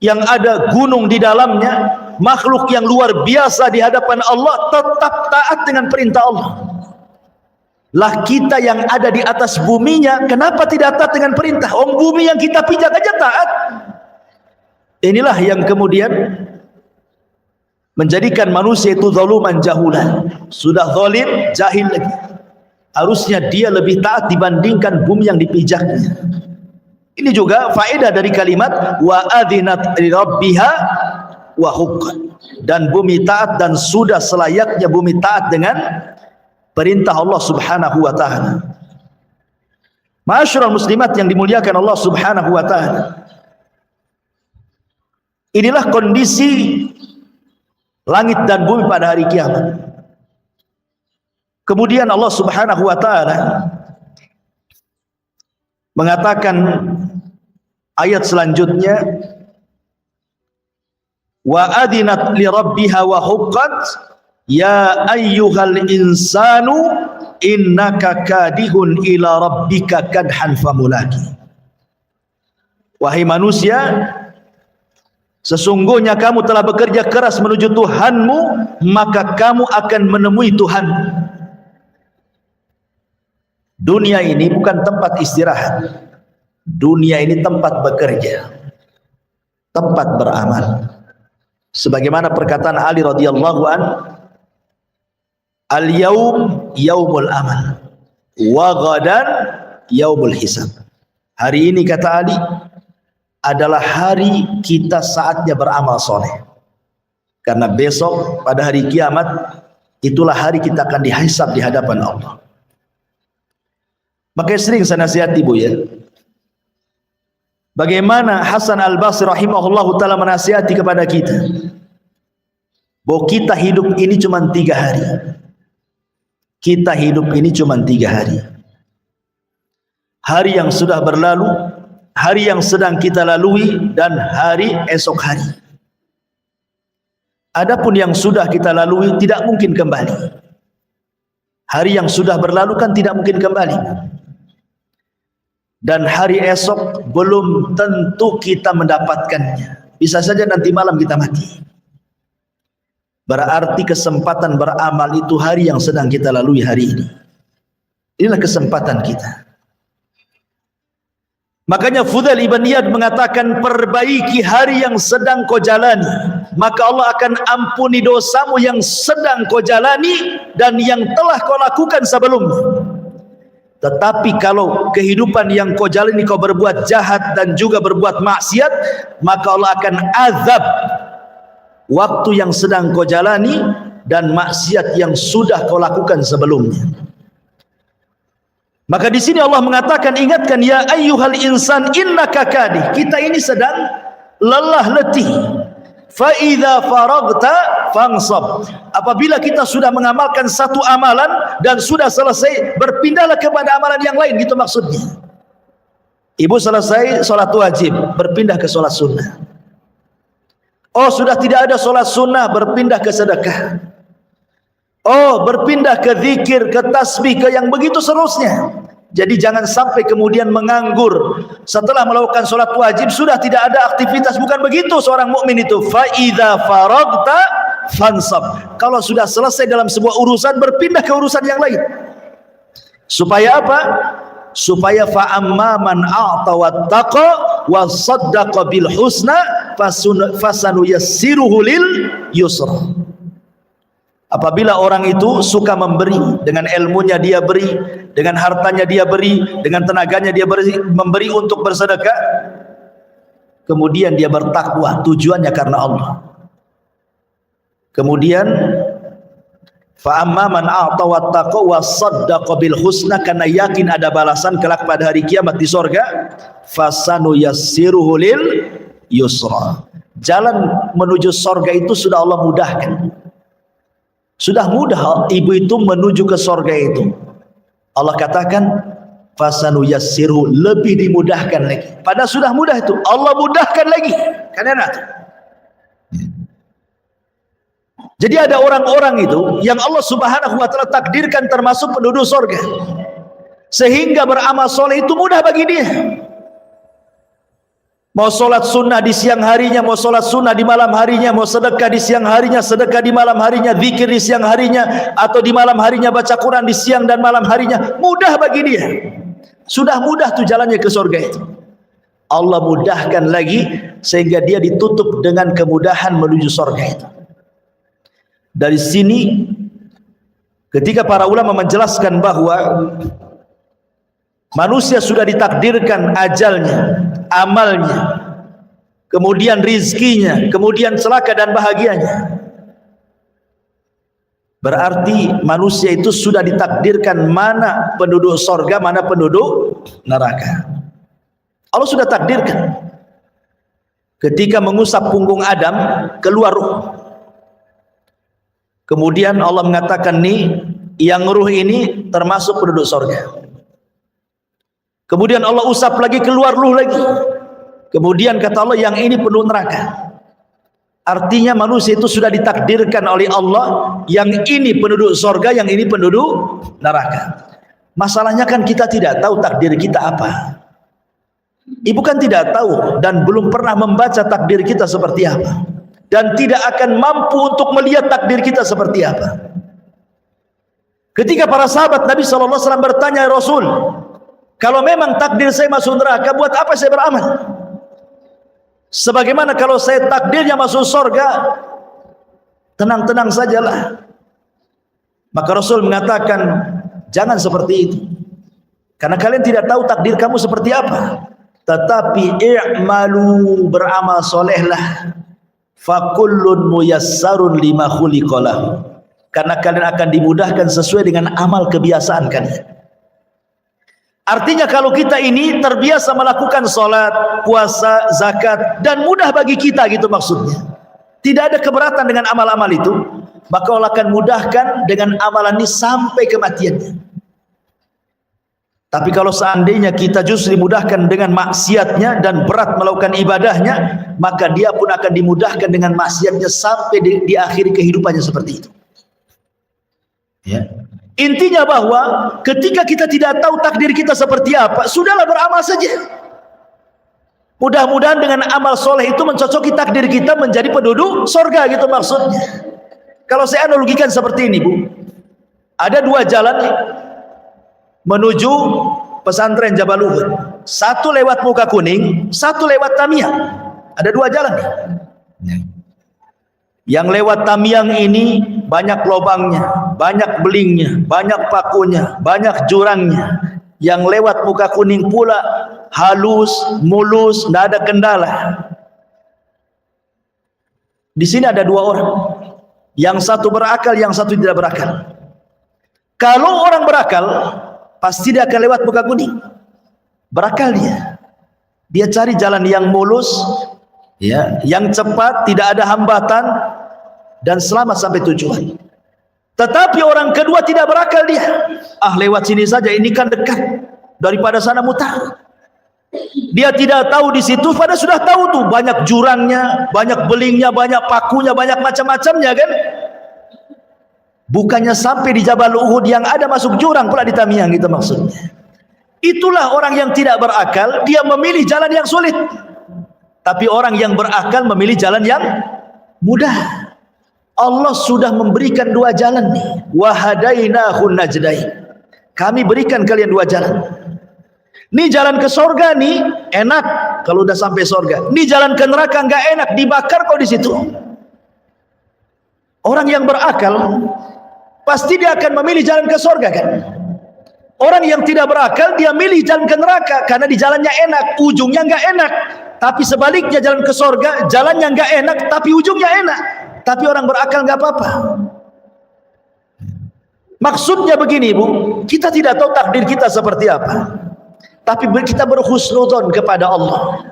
yang ada gunung di dalamnya, makhluk yang luar biasa di hadapan Allah, tetap taat dengan perintah Allah. Lah kita yang ada di atas buminya, kenapa tidak taat dengan perintah? Bumi yang kita pijak aja taat. Inilah yang kemudian menjadikan manusia itu zaluman jahulan. Sudah zalim, jahil lagi. Harusnya dia lebih taat dibandingkan bumi yang dipijaknya. Ini juga faedah dari kalimat wa adzinat li rabbiha wa huqqat. Dan bumi taat, dan sudah selayaknya bumi taat dengan perintah Allah Subhanahu wa taala. Ma'asyiral muslimat yang dimuliakan Allah Subhanahu wa taala. Inilah kondisi langit dan bumi pada hari kiamat. Kemudian Allah Subhanahu wa taala mengatakan ayat selanjutnya, wa adzinat li rabbiha wa huqqat ya ayyuhal insanu innaka kadihun ila rabbika kadhan famulaki. Wahai manusia, sesungguhnya kamu telah bekerja keras menuju Tuhanmu, maka kamu akan menemui Tuhan. Dunia ini bukan tempat istirahat. Dunia ini tempat bekerja, tempat beramal. Sebagaimana perkataan Ali radhiyallahu an, al-yaum yaumul amal wa ghadan yaumul hisab. Hari ini, kata Ali, adalah hari kita saatnya beramal soleh. Karena besok pada hari kiamat, itulah hari kita akan dihisab di hadapan Allah. Makanya sering saya nasihati, Bu, ya, bagaimana Hasan Al-Basri rahimahullahu ta'ala menasihati kepada kita bahwa kita hidup ini cuma 3 hari. Kita hidup ini cuma 3 hari. Hari yang sudah berlalu, hari yang sedang kita lalui, dan hari esok hari. Adapun yang sudah kita lalui tidak mungkin kembali. Hari yang sudah berlalu kan tidak mungkin kembali. Dan hari esok belum tentu kita mendapatkannya. Bisa saja nanti malam kita mati. Berarti kesempatan beramal itu hari yang sedang kita lalui hari ini. Inilah kesempatan kita. Makanya Fudail ibn Iyad mengatakan, perbaiki hari yang sedang kau jalani, maka Allah akan ampuni dosamu yang sedang kau jalani dan yang telah kau lakukan sebelumnya. Tetapi kalau kehidupan yang kau jalani kau berbuat jahat dan juga berbuat maksiat, maka Allah akan azab waktu yang sedang kau jalani dan maksiat yang sudah kau lakukan sebelumnya. Maka di sini Allah mengatakan, ingatkan ya ayyuhal insan innaka kadih. Kita ini sedang lelah letih. Fa idza faragta fansab. Apabila kita sudah mengamalkan satu amalan dan sudah selesai, berpindahlah kepada amalan yang lain, gitu maksudnya. Ibu selesai sholat wajib, berpindah ke sholat sunnah. Oh, sudah tidak ada sholat sunnah, berpindah ke sedekah. Oh, berpindah ke zikir, ke tasbih, ke yang begitu seterusnya. Jadi jangan sampai kemudian menganggur setelah melakukan sholat wajib, sudah tidak ada aktivitas. Bukan begitu seorang mukmin itu. Fa idza faragta fansab. Kalau sudah selesai dalam sebuah urusan, berpindah ke urusan yang lain. Supaya apa? Supaya fa amma man a'ta wattaqa wa saddaqa bil husna fasanuyassiruhu lil yusra. Apabila orang itu suka memberi, dengan ilmunya dia beri, dengan hartanya dia beri, dengan tenaganya dia beri, memberi untuk bersedekah, kemudian dia bertakwa, tujuannya karena Allah. Kemudian fa amma man a'ta wattaqa wa saddaqa bil husna, karena yakin ada balasan kelak pada hari kiamat di sorga, fasanu yassiruhu lil yusra. Jalan menuju sorga itu sudah Allah mudahkan. Sudah mudah ibu itu menuju ke sorga itu. Allah katakan fasanu yassiru, lebih dimudahkan lagi. Padahal sudah mudah itu, Allah mudahkan lagi. Kan enak. Jadi ada orang-orang itu yang Allah Subhanahu wa taala takdirkan termasuk penduduk sorga, sehingga beramal soleh itu mudah bagi dia. Mau sholat sunnah di siang harinya, mau sholat sunnah di malam harinya, mau sedekah di siang harinya, sedekah di malam harinya, zikir di siang harinya, atau di malam harinya baca Quran di siang dan malam harinya, mudah bagi dia. Sudah mudah tuh jalannya ke surga itu. Allah mudahkan lagi sehingga dia ditutup dengan kemudahan menuju surga itu. Dari sini ketika para ulama menjelaskan bahwa manusia sudah ditakdirkan ajalnya, amalnya, kemudian rizkinya, kemudian celaka dan bahagianya, berarti manusia itu sudah ditakdirkan mana penduduk sorga, mana penduduk neraka. Allah sudah takdirkan. Ketika mengusap punggung Adam, keluar ruh. Kemudian Allah mengatakan, nih yang ruh ini termasuk penduduk sorga. Kemudian Allah usap lagi, keluar ruh lagi. Kemudian kata Allah, yang ini penduduk neraka. Artinya manusia itu sudah ditakdirkan oleh Allah, yang ini penduduk sorga, yang ini penduduk neraka. Masalahnya kan kita tidak tahu takdir kita apa. Ibu kan tidak tahu dan belum pernah membaca takdir kita seperti apa, dan tidak akan mampu untuk melihat takdir kita seperti apa. Ketika para sahabat Nabi SAW bertanya, Rasul, kalau memang takdir saya masuk neraka, buat apa saya beramal? Sebagaimana kalau saya takdirnya masuk surga, tenang-tenang sajalah. Maka Rasul mengatakan, jangan seperti itu, karena kalian tidak tahu takdir kamu seperti apa. Tetapi i'malu, beramal solehlah, fakullun muyassarun lima khuliqalahu, karena kalian akan dimudahkan sesuai dengan amal kebiasaan kalian. Artinya kalau kita ini terbiasa melakukan sholat, puasa, zakat, dan mudah bagi kita gitu maksudnya, tidak ada keberatan dengan amal-amal itu, maka Allah akan mudahkan dengan amalan ini sampai kematiannya. Tapi kalau seandainya kita justru dimudahkan dengan maksiatnya dan berat melakukan ibadahnya, maka dia pun akan dimudahkan dengan maksiatnya sampai di akhir kehidupannya seperti itu. Ya. Intinya bahwa ketika kita tidak tahu takdir kita seperti apa, sudahlah beramal saja. Mudah-mudahan dengan amal soleh itu mencocoki takdir kita menjadi penduduk surga gitu maksudnya. Kalau saya analogikan seperti ini, Bu, ada dua jalan menuju pesantren Jabal Uhud. Satu lewat Muka Kuning, satu lewat Tamiang. Ada dua jalan nih. Yang lewat Tamiang ini banyak lubangnya, banyak belingnya, banyak pakunya, banyak jurangnya. Yang lewat Muka Kuning pula halus, mulus, tidak ada kendala. Di sini ada dua orang, yang satu berakal, yang satu tidak berakal. Kalau orang berakal, pasti dia akan lewat Muka Kuning. Berakal dia cari jalan yang mulus, ya, yang cepat, tidak ada hambatan, dan selamat sampai tujuan. Tetapi orang kedua tidak berakal dia. Lewat sini saja, ini kan dekat, daripada sana mutar. Dia tidak tahu di situ, pada sudah tahu tuh banyak jurangnya, banyak belingnya, banyak pakunya, banyak macam-macamnya kan. Bukannya sampai di Jabal Uhud yang ada masuk jurang pula di Tamiang gitu maksudnya. Itulah orang yang tidak berakal, dia memilih jalan yang sulit. Tapi orang yang berakal memilih jalan yang mudah. Allah sudah memberikan dua jalan nih. Wa hadainahun najdain. Kami berikan kalian dua jalan. Nih jalan ke surga nih enak kalau udah sampai surga. Nih jalan ke neraka enggak enak, dibakar kau di situ. Orang yang berakal pasti dia akan memilih jalan ke surga kan? Orang yang tidak berakal dia milih jalan ke neraka karena di jalannya enak, ujungnya enggak enak. Tapi sebaliknya jalan ke surga, jalannya enggak enak tapi ujungnya enak. Tapi orang berakal enggak apa-apa. Maksudnya begini Bu, kita tidak tahu takdir kita seperti apa. Tapi kita berhusnudzon kepada Allah.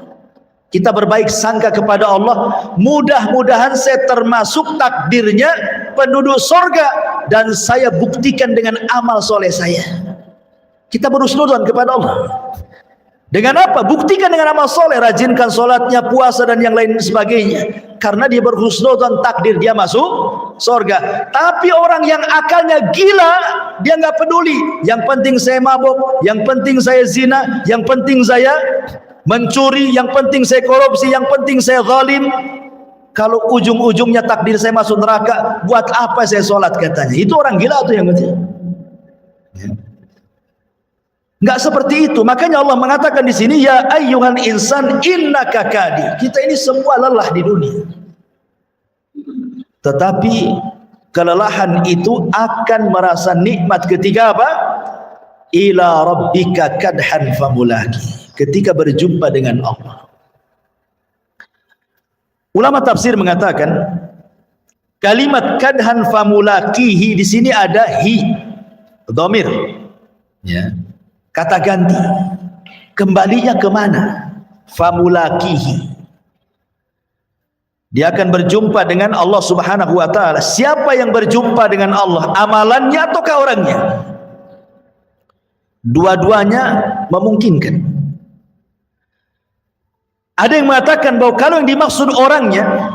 Kita berbaik sangka kepada Allah. Mudah-mudahan saya termasuk takdirnya penduduk surga dan saya buktikan dengan amal soleh saya. Kita berhusnudzon kepada Allah. Dengan apa? Buktikan dengan amal soleh, rajinkan solatnya, puasa dan yang lain sebagainya. Karena dia berhusnudzon takdir dia masuk surga. Tapi orang yang akalnya gila, dia nggak peduli. Yang penting saya mabuk, yang penting saya zina, yang penting saya mencuri, yang penting saya korupsi, yang penting saya zalim. Kalau ujung-ujungnya takdir saya masuk neraka, buat apa saya solat katanya? Itu orang gila tuh yang penting. Enggak seperti itu. Makanya Allah mengatakan di sini, ya ayyuhal insan innaka kadi. Kita ini semua lelah di dunia. Tetapi kelelahan itu akan merasa nikmat ketika apa? Ila rabbika kadhan famulaki. Ketika berjumpa dengan Allah. Ulama tafsir mengatakan kalimat kadhan famulakihi di sini ada hi, dhamir. Ya. Kata ganti, kembalinya kemana? Famulakihi, dia akan berjumpa dengan Allah subhanahu wa ta'ala. Siapa yang berjumpa dengan Allah? Amalannya ataukah orangnya? Dua-duanya memungkinkan. Ada yang mengatakan bahwa kalau yang dimaksud orangnya,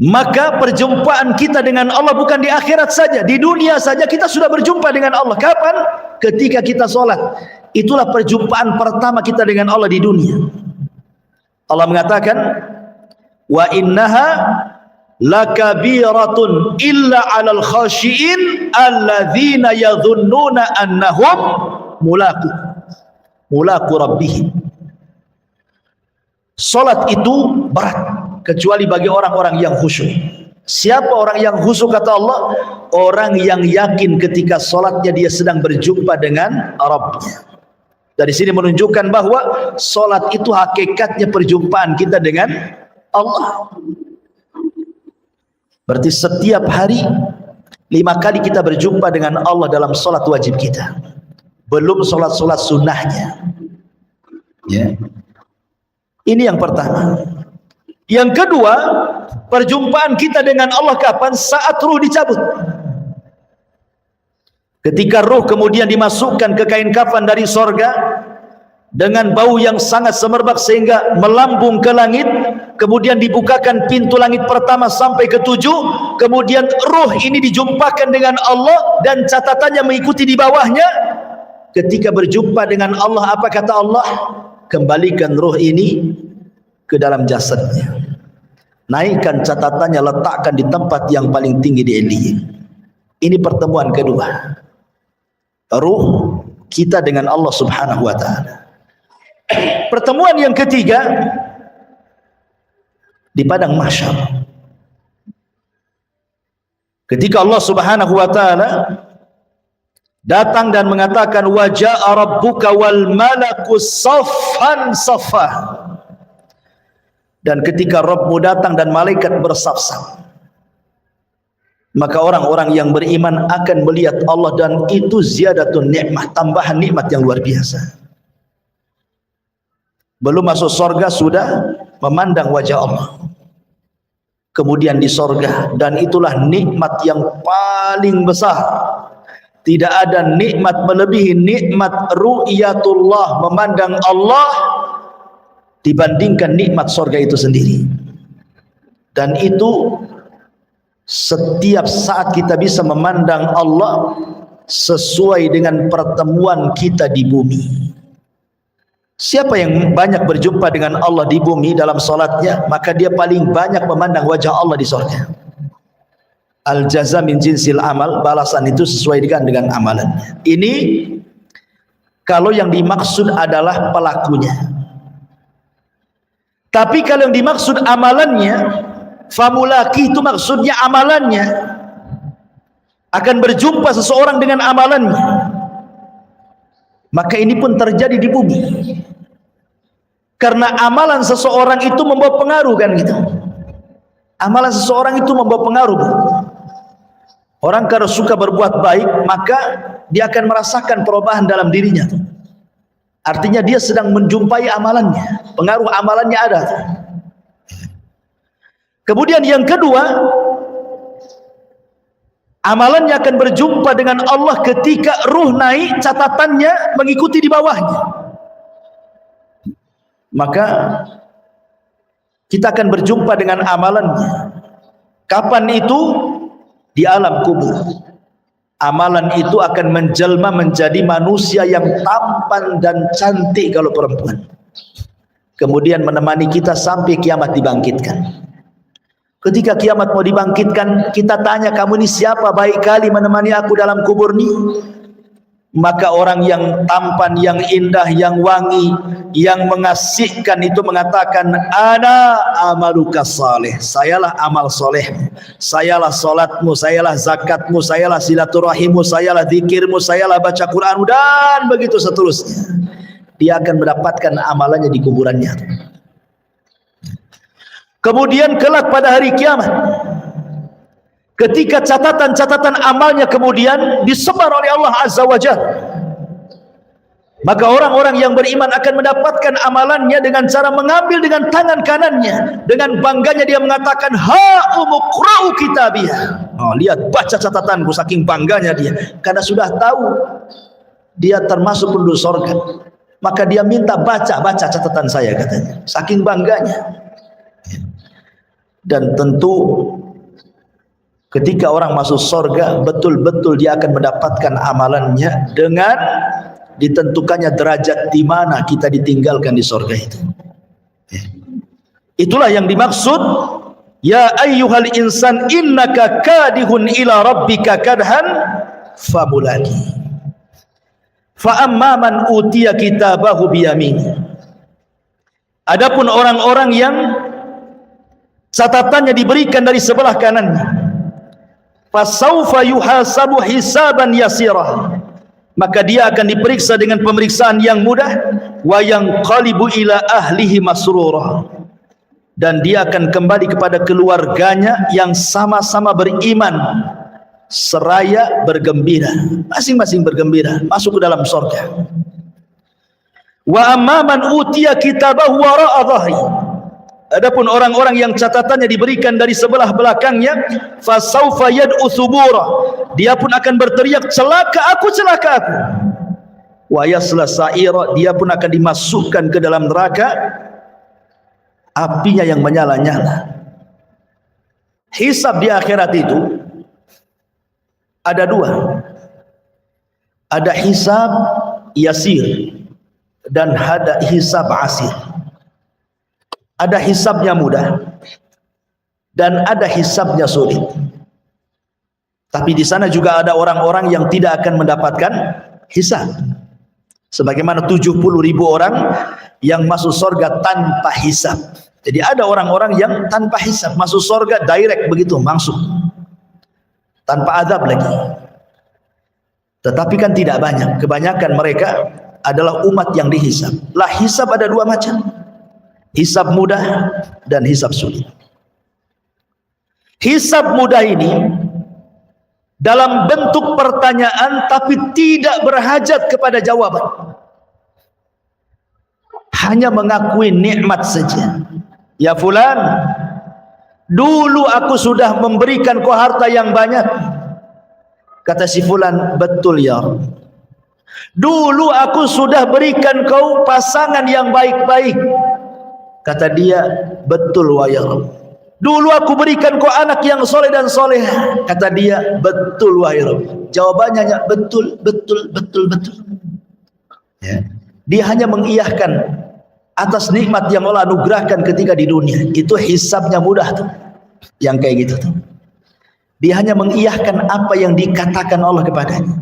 maka perjumpaan kita dengan Allah bukan di akhirat saja, di dunia saja kita sudah berjumpa dengan Allah. Kapan? Ketika kita sholat. Itulah perjumpaan pertama kita dengan Allah di dunia. Allah mengatakan, wa innaha lakabiratun illa 'alal khashiin alladzina yadhunnuna annahum mulaqu rabbihim. Salat itu berat kecuali bagi orang-orang yang khusyuk. Siapa orang yang khusyuk kata Allah? Orang yang yakin ketika salatnya dia sedang berjumpa dengan Rabbnya. Dari sini menunjukkan bahwa salat itu hakikatnya perjumpaan kita dengan Allah. Berarti setiap hari 5 kali kita berjumpa dengan Allah dalam salat wajib kita. Belum salat-salat sunnahnya. Ya. Ini yang pertama. Yang kedua, perjumpaan kita dengan Allah kapan? Saat ruh dicabut. Ketika ruh kemudian dimasukkan ke kain kafan dari sorga dengan bau yang sangat semerbak sehingga melambung ke langit, kemudian dibukakan pintu langit pertama sampai ke 7, kemudian ruh ini dijumpakan dengan Allah dan catatannya mengikuti di bawahnya. Ketika berjumpa dengan Allah, apa kata Allah? Kembalikan ruh ini ke dalam jasadnya, naikkan catatannya, letakkan di tempat yang paling tinggi di Illiyin. Ini pertemuan kedua ruh kita dengan Allah subhanahu wa ta'ala. Pertemuan yang ketiga di padang mahsyar, ketika Allah subhanahu wa ta'ala datang dan mengatakan wa ja'a rabbuka wal malaku saffan saffa. Dan ketika Rabbmu datang dan malaikat bersaf-saf, maka orang-orang yang beriman akan melihat Allah, dan itu ziyadatun nikmah, tambahan nikmat yang luar biasa. Belum masuk surga sudah memandang wajah Allah. Kemudian di surga, dan itulah nikmat yang paling besar. Tidak ada nikmat melebihi nikmat ru'yatullah, memandang Allah, dibandingkan nikmat surga itu sendiri. Dan itu setiap saat kita bisa memandang Allah sesuai dengan pertemuan kita di bumi. Siapa yang banyak berjumpa dengan Allah di bumi dalam salatnya, maka dia paling banyak memandang wajah Allah di surga. Al jaza min jinsil amal, balasan itu sesuai dengan amalannya. Ini kalau yang dimaksud adalah pelakunya. Tapi kalau yang dimaksud amalannya, Famulaki itu maksudnya amalannya. Akan berjumpa seseorang dengan amalannya. Maka ini pun terjadi di bumi. Karena amalan seseorang itu membawa pengaruh kan gitu. Amalan seseorang itu membawa pengaruh. Orang kalau suka berbuat baik, maka dia akan merasakan perubahan dalam dirinya. Artinya dia sedang menjumpai amalannya. Pengaruh amalannya ada. Kemudian yang kedua, amalannya akan berjumpa dengan Allah ketika ruh naik, catatannya mengikuti di bawahnya. Maka kita akan berjumpa dengan amalannya. Kapan itu? Di alam kubur. Amalan itu akan menjelma menjadi manusia yang tampan dan cantik kalau perempuan. Kemudian menemani kita sampai kiamat dibangkitkan. Ketika kiamat mau dibangkitkan, kita tanya, kamu ini siapa baik kali menemani aku dalam kubur ini? Maka orang yang tampan, yang indah, yang wangi, yang mengasihkan itu mengatakan, ana amaluka saleh, sayalah amal solehmu, sayalah solatmu, sayalah zakatmu, sayalah silaturahimmu, sayalah zikirmu, sayalah baca Quranmu, dan begitu seterusnya. Dia akan mendapatkan amalannya di kuburannya. Kemudian kelak pada hari kiamat, ketika catatan-catatan amalnya kemudian disebar oleh Allah Azza wa Jalla, maka orang-orang yang beriman akan mendapatkan amalannya dengan cara mengambil dengan tangan kanannya. Dengan bangganya dia mengatakan, ha umuqra'u kitabiyah. Oh, lihat, baca catatanku, saking bangganya dia. Karena sudah tahu dia termasuk penduduk surga. Maka dia minta baca catatan saya, katanya. Saking bangganya. Dan tentu ketika orang masuk surga, betul-betul dia akan mendapatkan amalannya dengan ditentukannya derajat di mana kita ditinggalkan di surga itu. Itulah yang dimaksud, ya ayyuhal insan innaka kadihun ila rabbika kadhan famulaki. Fa amma man utiya kitabahu biyamini. Adapun orang-orang yang catatannya diberikan dari sebelah kanannya, fasaufa yuhasabu hisaban yasira, maka dia akan diperiksa dengan pemeriksaan yang mudah, wa yanqalibu ila ahlihi masrura, dan dia akan kembali kepada keluarganya yang sama-sama beriman seraya bergembira, masing-masing bergembira masuk ke dalam surga. Wa amma man utiya kitabahu wara'a dhahri, adapun orang-orang yang catatannya diberikan dari sebelah belakangnya, fasaufa yad'u thubura, dia pun akan berteriak, celaka aku, celaka aku. Wa yasla sa'ira, dia pun akan dimasukkan ke dalam neraka, apinya yang menyala-nyala. Hisab di akhirat itu ada dua. Ada hisab yasir dan ada hisab asir. Ada hisabnya mudah dan ada hisabnya sulit. Tapi di sana juga ada orang-orang yang tidak akan mendapatkan hisab. Sebagaimana 70.000 orang yang masuk surga tanpa hisab. Jadi ada orang-orang yang tanpa hisab masuk surga direct begitu, langsung. Tanpa azab lagi. Tetapi kan tidak banyak. Kebanyakan mereka adalah umat yang dihisab. Lah hisab ada dua macam. Hisab mudah dan hisab sulit. Hisab mudah ini dalam bentuk pertanyaan tapi tidak berhajat kepada jawaban. Hanya mengakui nikmat saja. Ya fulan, dulu aku sudah memberikan kau harta yang banyak. Kata si fulan, betul ya. Dulu aku sudah berikan kau pasangan yang baik-baik. Kata dia, betul wa ya Rabb. Dulu aku berikan kau anak yang soleh dan soleh. Kata dia, betul wa ya Rabb. Jawabannya hanya betul, betul, betul, betul. Ya. Dia hanya mengiyahkan atas nikmat yang Allah anugerahkan ketika di dunia. Itu hisabnya mudah tuh. Yang kayak gitu tuh. Dia hanya mengiyahkan apa yang dikatakan Allah kepadanya.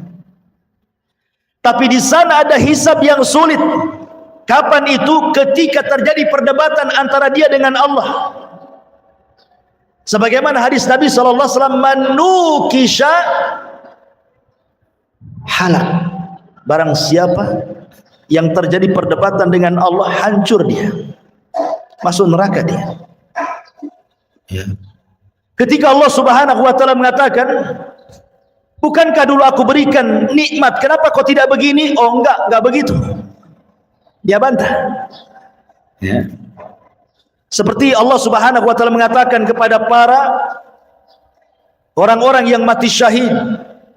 Tapi di sana ada hisab yang sulit. Kapan itu? Ketika terjadi perdebatan antara dia dengan Allah. Sebagaimana hadis Nabi SAW, manukisha halak. Barang siapa yang terjadi perdebatan dengan Allah, hancur dia, masuk neraka dia. Ya. Ketika Allah Subhanahu wa taala mengatakan, bukankah dulu aku berikan nikmat, kenapa kau tidak begini? Oh enggak begitu. Dia bantah. Ya. Seperti Allah Subhanahu wa taala mengatakan kepada para orang-orang yang mati syahid,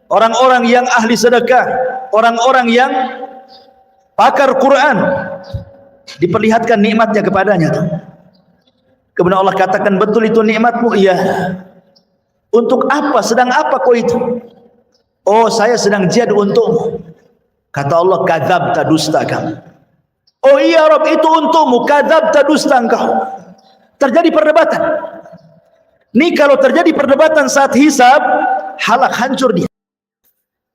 orang-orang yang ahli sedekah, orang-orang yang pakar Quran, diperlihatkan nikmatnya kepadanya. Kemudian Allah katakan, betul itu nikmatmu? Iya. Untuk apa? Sedang apa kau itu? Oh, saya sedang jihad untukmu. Kata Allah, kadzabta, dusta kamu. Oh iya Rabb, itu untukmu. Kadzabta, dusta engkau. Terjadi perdebatan. Ini kalau terjadi perdebatan saat hisab, halak, hancur dia.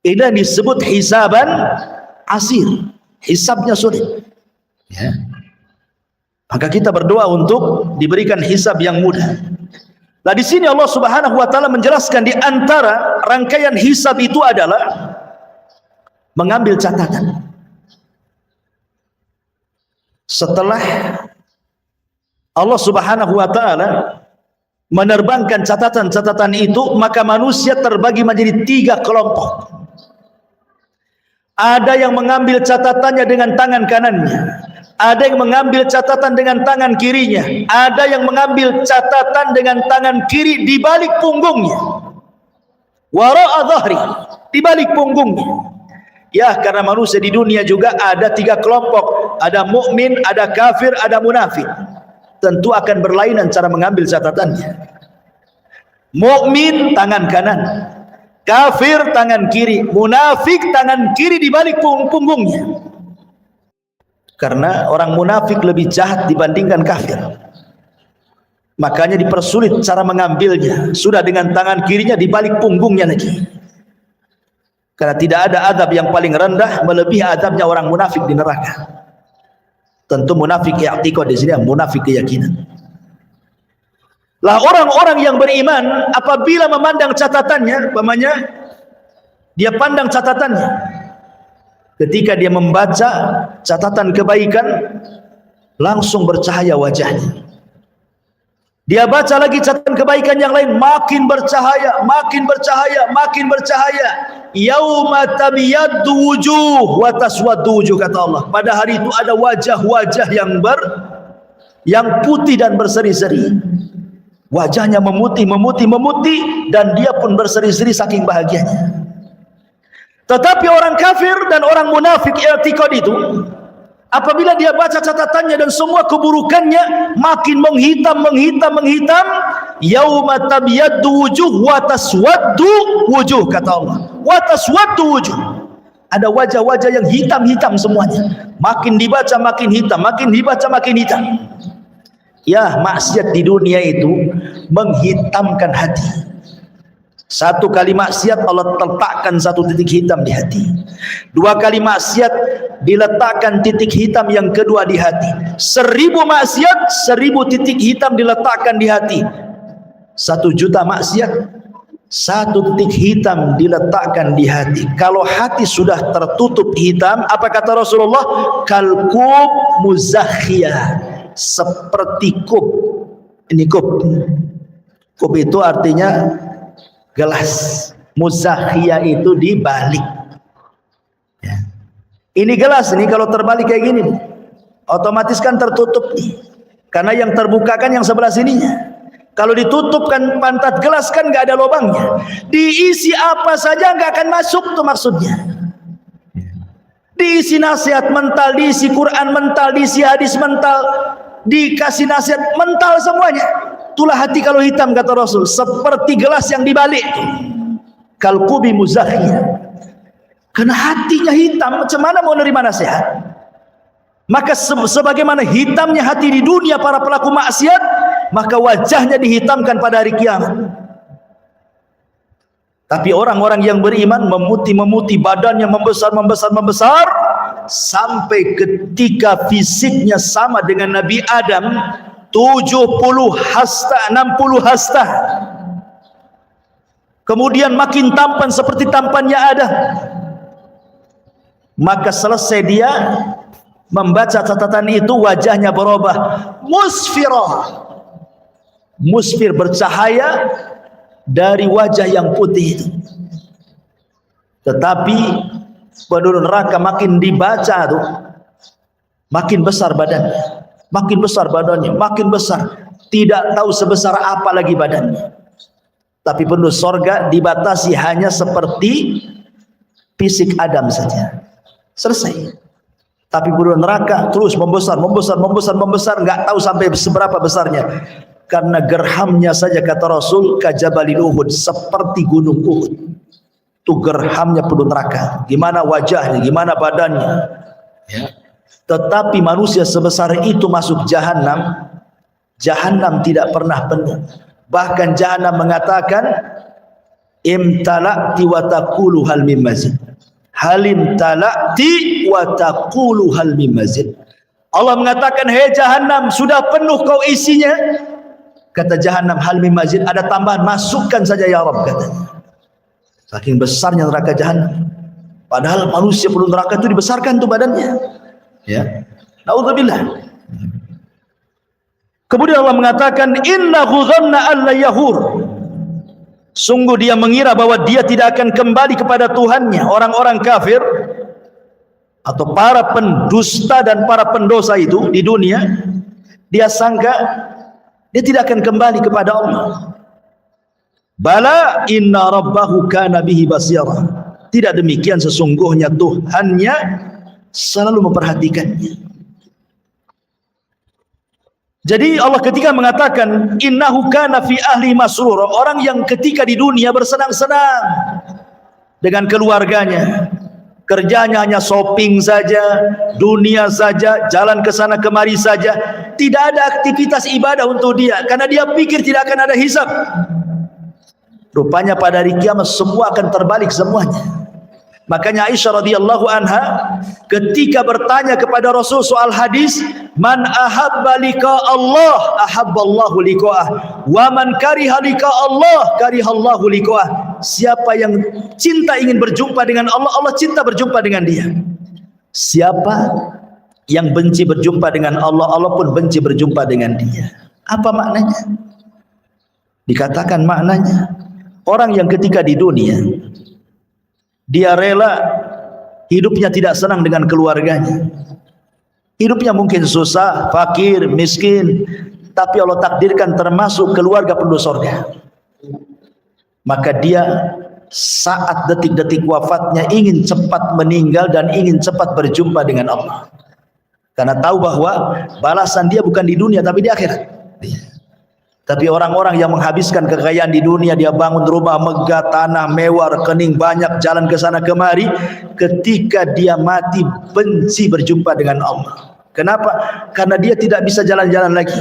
Ini disebut hisaban asir. Hisabnya sulit. Ya. Maka kita berdoa untuk diberikan hisab yang mudah. Nah, di sini Allah Subhanahu wa taala menjelaskan di antara rangkaian hisab itu adalah mengambil catatan. Setelah Allah Subhanahu wa taala menerbangkan catatan-catatan itu, maka manusia terbagi menjadi 3 kelompok. Ada yang mengambil catatannya dengan tangan kanannya, ada yang mengambil catatan dengan tangan kirinya, ada yang mengambil catatan dengan tangan kiri di balik punggungnya, wara'a dhahri, di balik punggungnya. Ya, karena manusia di dunia juga ada 3 kelompok, ada mukmin, ada kafir, ada munafik. Tentu akan berlainan cara mengambil catatannya. Mukmin tangan kanan, kafir tangan kiri, munafik tangan kiri di balik punggungnya. Karena orang munafik lebih jahat dibandingkan kafir, makanya dipersulit cara mengambilnya. Sudah dengan tangan kirinya di balik punggungnya lagi. Karena tidak ada azab yang paling rendah melebihi azabnya orang munafik di neraka. Tentu munafik i'tiqad di sini, munafik keyakinan. Lah orang-orang yang beriman apabila memandang catatannya, umpamanya dia pandang catatannya, ketika dia membaca catatan kebaikan, langsung bercahaya wajahnya. Dia baca lagi catatan kebaikan yang lain, makin bercahaya, makin bercahaya, makin bercahaya. Yauma tabyaddu wujuh wa taswaddu wujuh, kata Allah. Pada hari itu ada wajah-wajah yang putih dan berseri-seri. Wajahnya memutih, dan dia pun berseri-seri saking bahagianya. Tetapi orang kafir dan orang munafik i'tiqad itu, apabila dia baca catatannya dan semua keburukannya makin menghitam, yauma tabyaddu wujuh wa taswaddu wujuh, kata Allah. Wa taswaddu wujuh. Ada wajah-wajah yang hitam-hitam semuanya. Makin dibaca makin hitam, makin dibaca makin hitam. Ya, maksiat di dunia itu menghitamkan hati. Satu kali maksiat Allah letakkan satu titik hitam di hati. 2 kali maksiat diletakkan titik hitam yang kedua di hati. 1000 maksiat, 1000 titik hitam diletakkan di hati. 1 juta maksiat, 1 titik hitam diletakkan di hati. Kalau hati sudah tertutup hitam, apa kata Rasulullah? Kalkub muzakhiyah, seperti kub. Ini kub. Kub itu artinya gelas. Muzakhiyah itu dibalik. Ya. Ini gelas ini kalau terbalik kayak gini, otomatis kan tertutup nih. Karena yang terbuka kan yang sebelah sininya. Kalau ditutupkan pantat gelas kan nggak ada lubangnya. Diisi apa saja nggak akan masuk tuh maksudnya. Diisi nasihat mental, diisi Quran mental, diisi hadis mental, dikasih nasihat mental semuanya. Itulah hati kalau hitam, kata Rasul, seperti gelas yang dibalik. Kalkubi muzakhiyah. Karena hatinya hitam, macam mana mau nerima nasihat? Maka sebagaimana hitamnya hati di dunia para pelaku maksiat, maka wajahnya dihitamkan pada hari kiamat. Tapi orang-orang yang beriman memutih badannya membesar sampai ketika fisiknya sama dengan Nabi Adam, 70 hasta, 60 hasta. Kemudian makin tampan seperti tampannya Adam. Maka selesai dia membaca catatan itu, wajahnya berubah musfirah, musfir, bercahaya dari wajah yang putih itu. Tetapi penduduk neraka makin dibaca tuh, makin besar badannya, makin besar badannya, makin besar. Tidak tahu sebesar apa lagi badannya. Tapi penduduk sorga dibatasi hanya seperti fisik Adam saja. Selesai. Tapi penduduk neraka terus membesar, membesar, membesar, membesar. Nggak tahu sampai seberapa besarnya. Karena gerhamnya saja, kata Rasul, kajabalil Uhud, seperti gunung Uhud. Itu gerhamnya penduduk neraka. Gimana wajahnya, gimana badannya. Ya. Tetapi manusia sebesar itu masuk jahanam. Jahanam tidak pernah penuh. Bahkan jahanam mengatakan, imtala'ti wa taqulu hal mim mazid. Halim tala'ti wa taqulu hal mim mazid. Allah mengatakan, hei jahanam, sudah penuh kau isinya. Kata jahanam, hal mim mazid, ada tambahan, masukkan saja ya Rabb, katanya. Saking besarnya neraka jahanam. Padahal manusia penduduk neraka itu dibesarkan tuh badannya. Ya. Naudzubillah. Kemudian Allah mengatakan, innahu dhanna alla yahur. Sungguh dia mengira bahwa dia tidak akan kembali kepada Tuhannya. Orang-orang kafir atau para pendusta dan para pendosa itu di dunia, dia sangka dia tidak akan kembali kepada Allah. Bala inna rabbahu kana bihi basira. Tidak demikian, sesungguhnya Tuhannya selalu memperhatikannya. Jadi Allah ketika mengatakan innahu kana fi ahli masrur, orang yang ketika di dunia bersenang-senang dengan keluarganya, kerjanya hanya shopping saja, dunia saja, jalan ke sana kemari saja, tidak ada aktivitas ibadah untuk dia karena dia pikir tidak akan ada hisab. Rupanya pada hari kiamat semua akan terbalik semuanya. Makanya Aisyah radhiyallahu anha ketika bertanya kepada Rasul soal hadis, man ahabba liqa Allah ahabballahu liqa'ah wa man kariha liqa Allah karihallahu liqa'ah. Siapa yang cinta ingin berjumpa dengan Allah, Allah cinta berjumpa dengan dia. Siapa yang benci berjumpa dengan Allah, Allah pun benci berjumpa dengan dia. Apa maknanya? Dikatakan maknanya, orang yang ketika di dunia dia rela hidupnya tidak senang dengan keluarganya, hidupnya mungkin susah, fakir, miskin, tapi Allah takdirkan termasuk keluarga penduduk surga. Maka dia saat detik-detik wafatnya ingin cepat meninggal dan ingin cepat berjumpa dengan Allah, karena tahu bahwa balasan dia bukan di dunia tapi di akhirat. Tapi orang-orang yang menghabiskan kekayaan di dunia, dia bangun rumah megah, tanah mewah, rekening banyak, jalan ke sana kemari, ketika dia mati benci berjumpa dengan Allah. Kenapa? Karena dia tidak bisa jalan-jalan lagi,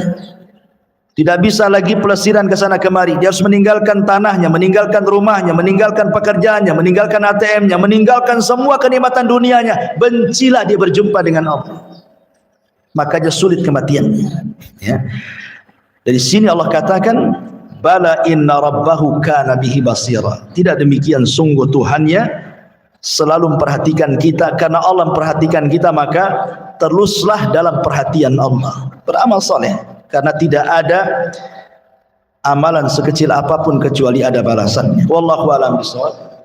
tidak bisa lagi pelesiran ke sana kemari. Dia harus meninggalkan tanahnya, meninggalkan rumahnya, meninggalkan pekerjaannya, meninggalkan ATM-nya, meninggalkan semua kenikmatan dunianya. Bencilah dia berjumpa dengan Allah, makanya sulit kematiannya. Ya. Dari sini Allah katakan, bala inna rabbahu kana bihi basira. Tidak demikian, sungguh Tuhannya selalu memperhatikan kita. Karena Allah memperhatikan kita, maka teruslah dalam perhatian Allah. Beramal soleh, karena tidak ada amalan sekecil apapun kecuali ada balasannya. Wallahu a'lam bishawab.